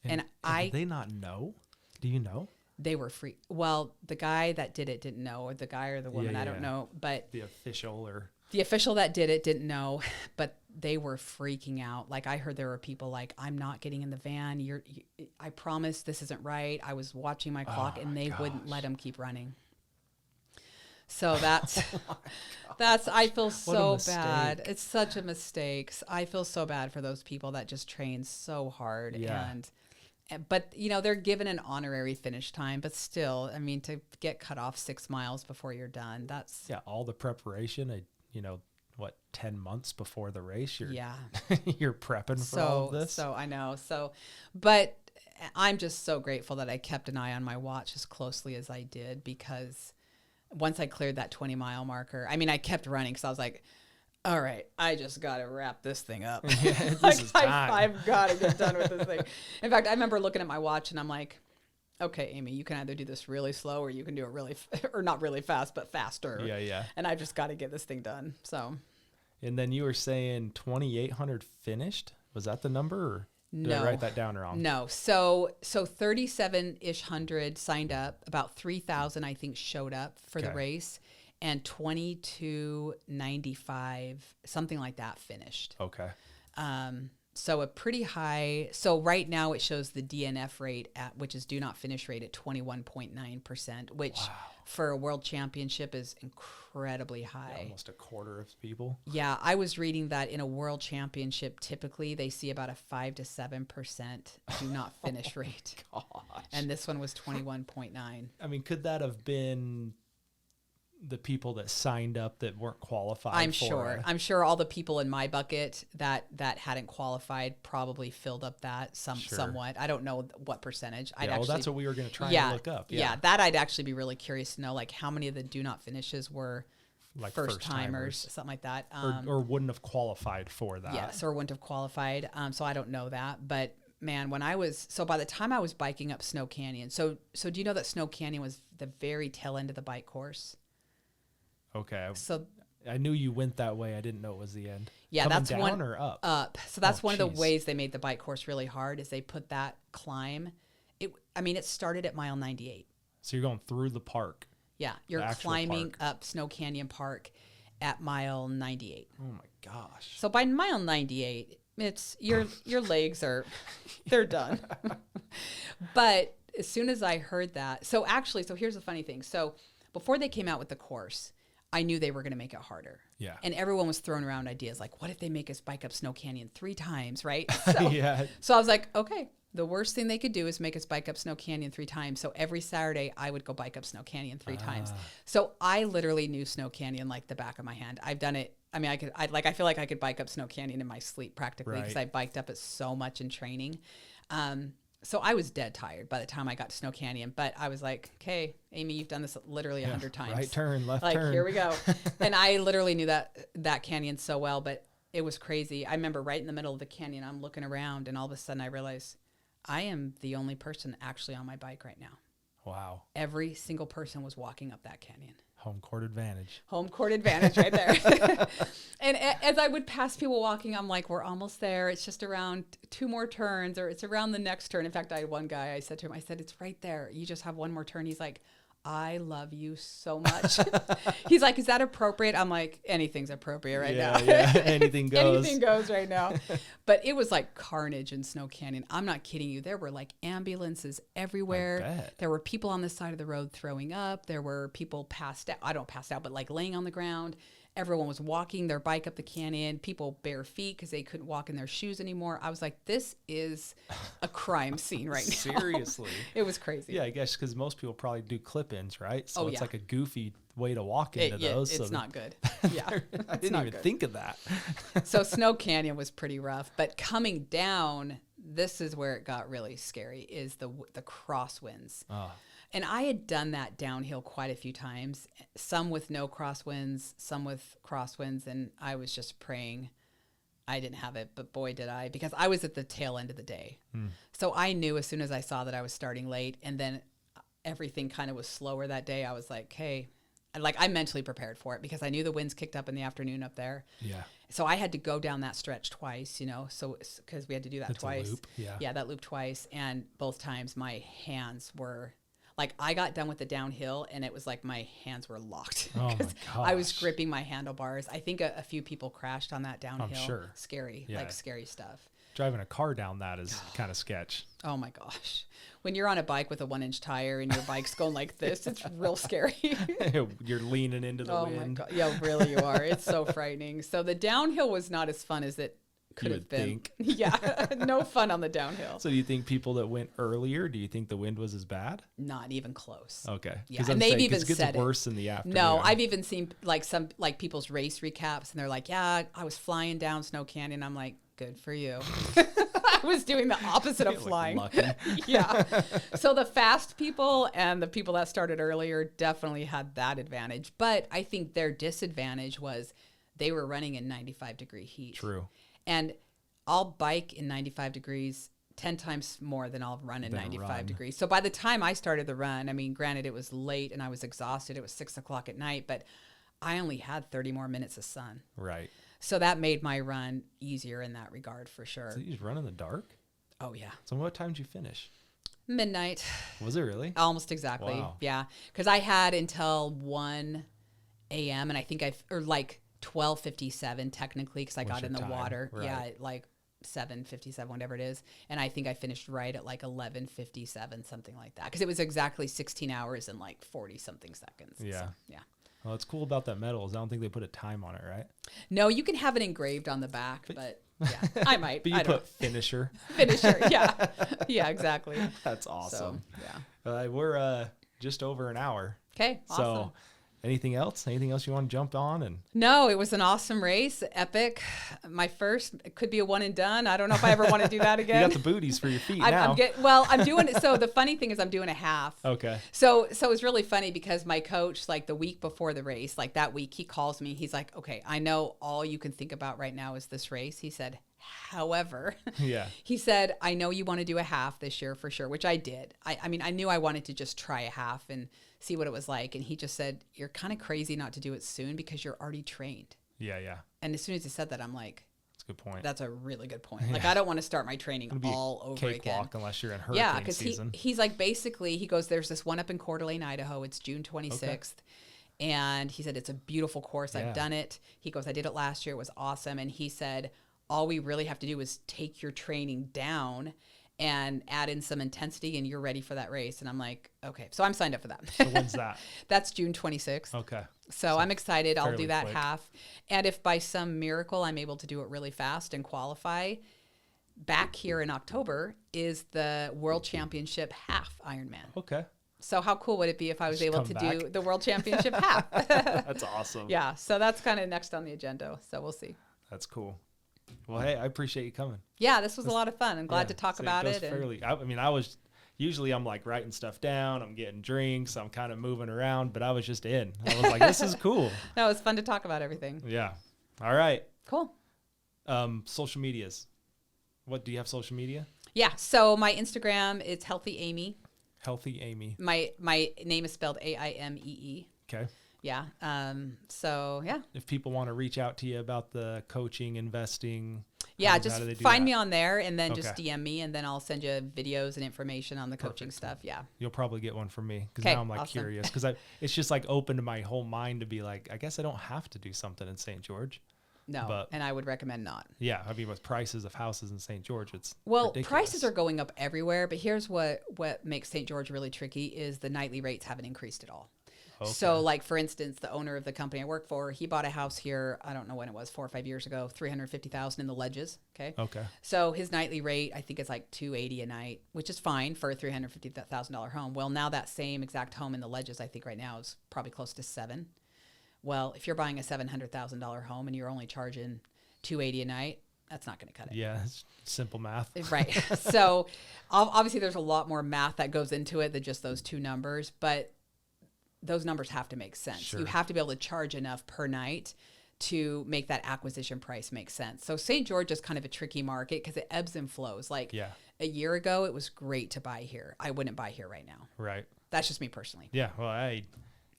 Speaker 2: And did they not know? Do you know?
Speaker 1: They were free. Well, the guy that did it didn't know, or the guy or the woman, I don't know. But
Speaker 2: the official that
Speaker 1: did it didn't know, but they were freaking out. Like I heard there were people like, I'm not getting in the van. I promise this isn't right. I was watching my clock, and they wouldn't let him keep running. So I feel so bad. It's such a mistake. I feel so bad for those people that just train so hard.
Speaker 2: Yeah.
Speaker 1: But they're given an honorary finish time, but still, I mean, to get cut off 6 miles before you're done, that's...
Speaker 2: Yeah, all the preparation, 10 months before the race, you're prepping for all of this.
Speaker 1: So I know. But I'm just so grateful that I kept an eye on my watch as closely as I did, because once I cleared that 20-mile marker, I mean, I kept running because I was like, all right, I just got to wrap this thing up.
Speaker 2: Yeah, this is time.
Speaker 1: I've got to get done with this thing. In fact, I remember looking at my watch, and I'm like, okay, Aimee, you can either do this really slow, or you can do it or not really fast, but faster.
Speaker 2: Yeah.
Speaker 1: And I've just got to get this thing done. So.
Speaker 2: And then you were saying 2,800 finished. Was that the number? Or did
Speaker 1: No.
Speaker 2: I write that down wrong?
Speaker 1: No. So 37-ish hundred signed up. About 3,000, I think, showed up for the
Speaker 2: Okay.
Speaker 1: race, and 2295, something like that, finished.
Speaker 2: Okay.
Speaker 1: So a pretty high. So right now it shows the DNF rate which is do not finish rate at 21.9%, which for a world championship is incredibly high.
Speaker 2: Almost a quarter of people.
Speaker 1: Yeah, I was reading that in a world championship, typically they see about a 5 to 7% do not finish rate.
Speaker 2: Gosh.
Speaker 1: And this one was 21.9.
Speaker 2: I mean, could that have been the people that signed up that weren't qualified?
Speaker 1: I'm sure all the people in my bucket that hadn't qualified probably filled up that somewhat. I don't know what percentage.
Speaker 2: That's what we were going to try and look up.
Speaker 1: Yeah, that I'd actually be really curious to know, like how many of the do not finishes were
Speaker 2: like
Speaker 1: first timers, something like that.
Speaker 2: Or wouldn't have qualified for that.
Speaker 1: Yes, or wouldn't have qualified. So I don't know that. But man, by the time I was biking up Snow Canyon, so do you know that Snow Canyon was the very tail end of the bike course?
Speaker 2: Okay.
Speaker 1: So
Speaker 2: I knew you went that way. I didn't know it was the end.
Speaker 1: Yeah,
Speaker 2: Coming
Speaker 1: that's
Speaker 2: down
Speaker 1: one
Speaker 2: or up.
Speaker 1: Up. So that's one of the
Speaker 2: geez.
Speaker 1: ways they made the bike course really hard is they put that climb. It started at mile 98.
Speaker 2: So you're going through the park.
Speaker 1: Yeah, you're
Speaker 2: actual
Speaker 1: climbing
Speaker 2: park.
Speaker 1: up Snow Canyon Park at mile 98.
Speaker 2: Oh my gosh.
Speaker 1: So by mile 98, it's your legs they're done. But as soon as I heard that, so here's the funny thing. So before they came out with the course, I knew they were going to make it harder.
Speaker 2: Yeah.
Speaker 1: And everyone was throwing around ideas like, what if they make us bike up Snow Canyon 3 times, right?
Speaker 2: Yeah.
Speaker 1: So I was like, okay, the worst thing they could do is make us bike up Snow Canyon 3 times. So every Saturday I would go bike up Snow Canyon 3 times. So I literally knew Snow Canyon like the back of my hand. I've done it. I mean, I feel like I could bike up Snow Canyon in my sleep practically because I biked up it so much in training. So I was dead tired by the time I got to Snow Canyon, but I was like, okay, Aimee, you've done this literally 100 times.
Speaker 2: Right turn, left
Speaker 1: like,
Speaker 2: turn.
Speaker 1: Here we go. And I literally knew that canyon so well, but it was crazy. I remember right in the middle of the canyon, I'm looking around and all of a sudden I realized I am the only person actually on my bike right now.
Speaker 2: Wow.
Speaker 1: Every single person was walking up that canyon.
Speaker 2: Home court advantage.
Speaker 1: Home court advantage right there. And as I would pass people walking, I'm like, we're almost there. It's just around 2 more turns, or it's around the next turn. In fact, I had one guy, I said to him, it's right there. You just have one more turn. He's like, I love you so much. He's like, is that appropriate? I'm like, anything's appropriate right now.
Speaker 2: Yeah, anything goes.
Speaker 1: Anything goes right now. But it was like carnage in Snow Canyon. I'm not kidding you. There were like ambulances everywhere.
Speaker 2: I bet.
Speaker 1: There were people on the side of the road throwing up. There were people passed out. I don't pass out, but like laying on the ground. Everyone was walking their bike up the canyon, people bare feet because they couldn't walk in their shoes anymore. I was like, this is a crime scene right now.
Speaker 2: Seriously.
Speaker 1: It was crazy.
Speaker 2: Yeah, I guess because most people probably do clip-ins, right? So it's
Speaker 1: yeah.
Speaker 2: like a goofy way to walk into those.
Speaker 1: It's not good. Yeah.
Speaker 2: I didn't even think of that.
Speaker 1: So Snow Canyon was pretty rough, but coming down, this is where it got really scary, is the crosswinds.
Speaker 2: Oh.
Speaker 1: And I had done that downhill quite a few times, some with no crosswinds, some with crosswinds, and I was just praying I didn't have it, but boy, did I, because I was at the tail end of the day. So I knew as soon as I saw that I was starting late, and then everything kind of was slower that day, I was like, hey, I mentally prepared for it because I knew the winds kicked up in the afternoon up there.
Speaker 2: Yeah.
Speaker 1: So I had to go down that stretch twice, so because we had to do that
Speaker 2: That's
Speaker 1: twice.
Speaker 2: A loop.
Speaker 1: Yeah, that loop twice. And both times my hands were, I got done with the downhill and it was like my hands were locked.
Speaker 2: Oh my gosh.
Speaker 1: I was gripping my handlebars. I think a few people crashed on that downhill.
Speaker 2: I'm sure.
Speaker 1: Scary, scary stuff.
Speaker 2: Driving a car down that is kind of sketch.
Speaker 1: Oh my gosh. When you're on a bike with a 1-inch tire and your bike's going like this, it's real scary.
Speaker 2: You're leaning into the wind.
Speaker 1: Oh my God. Yeah, really you are. It's so frightening. So the downhill was not as fun as it could have been.
Speaker 2: Think.
Speaker 1: Yeah, no fun on the downhill.
Speaker 2: So do you think people that went earlier, do you think the wind was as bad?
Speaker 1: Not even close.
Speaker 2: Okay.
Speaker 1: Yeah, and they've even
Speaker 2: it gets
Speaker 1: said
Speaker 2: worse in the afternoon.
Speaker 1: No, I've even seen some people's race recaps, and they're like, "Yeah, I was flying down Snow Canyon." I'm like, "Good for you." I was doing the opposite of flying. Yeah. So the fast people and the people that started earlier definitely had that advantage, but I think their disadvantage was they were running in 95-degree heat.
Speaker 2: True.
Speaker 1: And I'll bike in 95 degrees 10 times more than I'll run in 95 degrees. So by the time I started the run, I mean, granted, it was late and I was exhausted. It was 6 o'clock at night, but I only had 30 more minutes of sun.
Speaker 2: Right.
Speaker 1: So that made my run easier in that regard for sure.
Speaker 2: So you just run in the dark?
Speaker 1: Oh yeah.
Speaker 2: So what time did you finish?
Speaker 1: Midnight.
Speaker 2: Was it really?
Speaker 1: Almost exactly.
Speaker 2: Wow.
Speaker 1: Yeah. Because I had until 1 a.m. and I think or like 12:57 technically because I
Speaker 2: What's
Speaker 1: got in
Speaker 2: your
Speaker 1: the
Speaker 2: time?
Speaker 1: water.
Speaker 2: Right.
Speaker 1: Yeah, like 7:57, whatever it is. And I think I finished right at like 11:57, something like that. Because it was exactly 16 hours and like 40 something seconds.
Speaker 2: Yeah.
Speaker 1: So, yeah.
Speaker 2: Well, what's cool about that medal is I don't think they put a time on it, right?
Speaker 1: No, you can have it engraved on the back, but yeah, I might.
Speaker 2: But you
Speaker 1: I don't
Speaker 2: put finisher.
Speaker 1: Finisher. Yeah. Yeah, exactly.
Speaker 2: That's awesome.
Speaker 1: So, yeah.
Speaker 2: We're just over an hour.
Speaker 1: Okay. Awesome.
Speaker 2: So anything else? Anything else you want to jump on? And
Speaker 1: No, it was an awesome race. Epic. My first, it could be a one and done. I don't know if I ever want to do that again.
Speaker 2: you got the booties for your feet now.
Speaker 1: I'm doing it. So the funny thing is I'm doing a half.
Speaker 2: Okay.
Speaker 1: So it was really funny because my coach, like the week before the race, like that week, he calls me. He's like, okay, I know all you can think about right now is this race. He said, however,
Speaker 2: Yeah.
Speaker 1: he said, I know you want to do a half this year for sure, which I did. I mean, I knew I wanted to just try a half and see what it was like. And he just said, you're kind of crazy not to do it soon because you're already trained.
Speaker 2: Yeah, yeah.
Speaker 1: And as soon as he said that, I'm like,
Speaker 2: That's a good point.
Speaker 1: that's a really good point. Like, I don't want to start my training all over again.
Speaker 2: Cakewalk unless you're in hurricane
Speaker 1: Yeah, because
Speaker 2: season.
Speaker 1: he's like, basically, he goes, there's this one up in Coeur d'Alene, Idaho. It's June 26th.
Speaker 2: Okay.
Speaker 1: And he said, it's a beautiful course.
Speaker 2: Yeah.
Speaker 1: I've done it. He goes, I did it last year. It was awesome. And he said, all we really have to do is take your training down and add in some intensity and you're ready for that race. And I'm like, okay. So I'm signed up for that.
Speaker 2: So when's that?
Speaker 1: That's June 26th.
Speaker 2: Okay.
Speaker 1: So I'm excited. I'll do
Speaker 2: fairly
Speaker 1: that
Speaker 2: quick.
Speaker 1: half. And if by some miracle I'm able to do it really fast and qualify, back here in October is the World Championship half Ironman.
Speaker 2: Okay.
Speaker 1: So how cool would it be if I was
Speaker 2: Just
Speaker 1: able
Speaker 2: come
Speaker 1: to
Speaker 2: back.
Speaker 1: do the World Championship half?
Speaker 2: That's awesome.
Speaker 1: Yeah. So that's kind of next on the agenda. So we'll see.
Speaker 2: That's cool. Well, hey, I appreciate you coming.
Speaker 1: Yeah, this was a lot of fun. I'm glad
Speaker 2: Yeah,
Speaker 1: to talk
Speaker 2: so
Speaker 1: about
Speaker 2: goes
Speaker 1: it. And
Speaker 2: fairly, I mean, I was usually I'm like writing stuff down. I'm getting drinks. I'm kind of moving around, but I was just in. I was like, this is cool.
Speaker 1: no, it was fun to talk about everything.
Speaker 2: Yeah. All right.
Speaker 1: Cool.
Speaker 2: Social medias. What do you have? Social media?
Speaker 1: Yeah. So my Instagram is Healthy Aimee.
Speaker 2: Healthy Aimee.
Speaker 1: My name is spelled Aimee.
Speaker 2: Okay.
Speaker 1: Yeah. So yeah.
Speaker 2: If people want to reach out to you about the coaching, investing,
Speaker 1: Yeah,
Speaker 2: how
Speaker 1: just
Speaker 2: do they do
Speaker 1: find
Speaker 2: that?
Speaker 1: me on there and then just
Speaker 2: Okay.
Speaker 1: DM me and then I'll send you videos and information on the coaching stuff. Yeah.
Speaker 2: You'll probably get one from me because
Speaker 1: 'Kay,
Speaker 2: now I'm like
Speaker 1: awesome.
Speaker 2: curious because it's just like opened my whole mind to be like, I guess I don't have to do something in St. George.
Speaker 1: No,
Speaker 2: But-
Speaker 1: and I would recommend not.
Speaker 2: Yeah, I mean with prices of houses in St. George, it's
Speaker 1: Well,
Speaker 2: ridiculous.
Speaker 1: prices are going up everywhere, but here's what makes St. George really tricky is the nightly rates haven't increased at all.
Speaker 2: Okay.
Speaker 1: So like, for instance, the owner of the company I work for, he bought a house here, I don't know when it was, 4 or 5 years ago, $350,000 in the Ledges. Okay.
Speaker 2: Okay.
Speaker 1: So his nightly rate, I think, is like $280 a night, which is fine for a $350,000 home. Well, now that same exact home in the Ledges, I think right now is probably close to $7. Well, if you're buying a $700,000 home and you're only charging $280 a night, that's not going to cut it.
Speaker 2: Yeah, it's simple math.
Speaker 1: Right. So obviously there's a lot more math that goes into it than just those two numbers, but those numbers have to make sense.
Speaker 2: Sure.
Speaker 1: You have to be able to charge enough per night to make that acquisition price make sense. So St. George is kind of a tricky market because it ebbs and flows. Like
Speaker 2: Yeah.
Speaker 1: a year ago, it was great to buy here. I wouldn't buy here right now.
Speaker 2: Right.
Speaker 1: That's just me personally.
Speaker 2: Yeah. Well,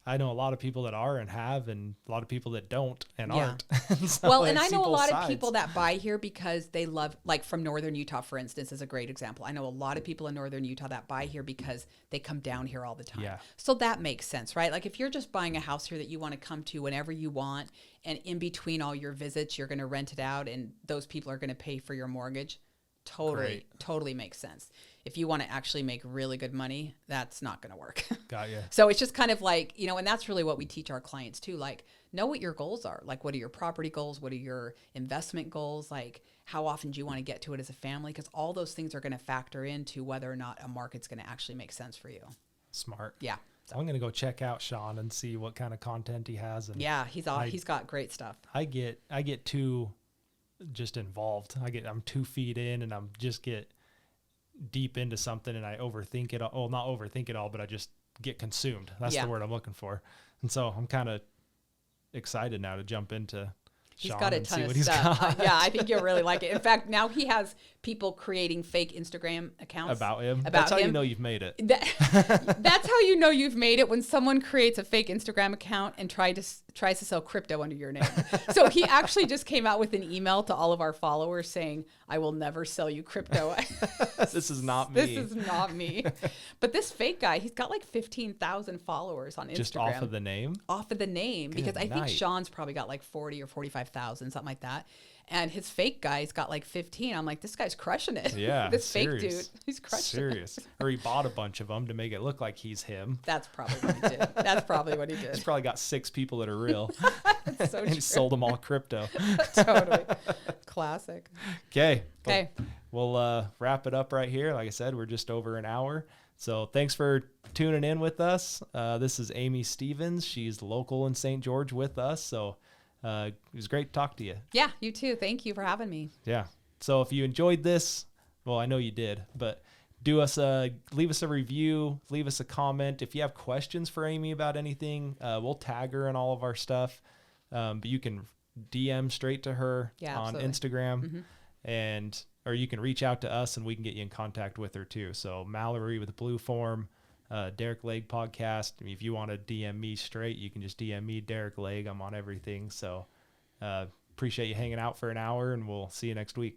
Speaker 2: I know a lot of people that are and have, and a lot of people that don't and
Speaker 1: Yeah.
Speaker 2: aren't. So
Speaker 1: Well, and I
Speaker 2: see
Speaker 1: know a
Speaker 2: both
Speaker 1: lot
Speaker 2: sides.
Speaker 1: of people that buy here because they love, like from Northern Utah, for instance, is a great example. I know a lot of people in Northern Utah that buy here because they come down here all the time.
Speaker 2: Yeah.
Speaker 1: So that makes sense, right? Like if you're just buying a house here that you want to come to whenever you want, and in between all your visits, you're going to rent it out and those people are going to pay for your mortgage. Totally makes sense. If you want to actually make really good money, that's not going to work.
Speaker 2: Got you.
Speaker 1: So it's just kind of like, and that's really what we teach our clients too. Like, know what your goals are. Like, what are your property goals? What are your investment goals? Like, how often do you want to get to it as a family? Because all those things are going to factor into whether or not a market's going to actually make sense for you.
Speaker 2: Smart.
Speaker 1: Yeah.
Speaker 2: I'm going to go check out Sean and see what kind of content he has. And
Speaker 1: Yeah, he's got great stuff.
Speaker 2: I get too just involved. I'm 2 feet in and I'm just get deep into something and I overthink it. Well, not overthink it all, but I just get consumed. That's
Speaker 1: Yeah.
Speaker 2: the word I'm looking for. And so I'm kind of excited now to jump into
Speaker 1: He's
Speaker 2: Sean
Speaker 1: got a
Speaker 2: and
Speaker 1: ton
Speaker 2: see
Speaker 1: of
Speaker 2: what he's
Speaker 1: stuff.
Speaker 2: got.
Speaker 1: Yeah, I think you'll really like it. In fact, now he has people creating fake Instagram accounts
Speaker 2: About him.
Speaker 1: About
Speaker 2: That's how you
Speaker 1: him.
Speaker 2: know you've made it.
Speaker 1: That's how you know you've made it, when someone creates a fake Instagram account and tries to sell crypto under your name. So he actually just came out with an email to all of our followers saying, "I will never sell you crypto."
Speaker 2: This is not me.
Speaker 1: This is not me. But this fake guy, he's got like 15,000 followers on Instagram.
Speaker 2: Just off of the name?
Speaker 1: Off of the name. Because I think
Speaker 2: night.
Speaker 1: Sean's probably got like 40 or 45,000, something like that. And his fake guy's got like 15. I'm like, this guy's crushing it.
Speaker 2: Yeah.
Speaker 1: This
Speaker 2: serious.
Speaker 1: fake dude, he's crushing
Speaker 2: Serious. Or he bought a bunch of them to make it look like he's him.
Speaker 1: That's probably what he did. That's probably what he did.
Speaker 2: He's probably got 6 people that are real.
Speaker 1: That's so
Speaker 2: And
Speaker 1: true.
Speaker 2: he sold them all crypto.
Speaker 1: Totally. Classic.
Speaker 2: Okay.
Speaker 1: Okay.
Speaker 2: We'll wrap it up right here. Like I said, we're just over an hour. So thanks for tuning in with us. This is Aimee Stephens. She's local in St. George with us. So it was great to talk to you.
Speaker 1: Yeah, you too. Thank you for having me.
Speaker 2: Yeah. So if you enjoyed this, well, I know you did, but leave us a review, leave us a comment. If you have questions for Aimee about anything, we'll tag her in all of our stuff. But you can DM straight to her on
Speaker 1: absolutely.
Speaker 2: Instagram, or you can reach out to us and we can get you in contact with her too. So Mallory with Blue Form, Derick Leg Podcast. I mean, if you want to DM me straight, you can just DM me, Derick Leg. I'm on everything. So appreciate you hanging out for an hour, and we'll see you next week.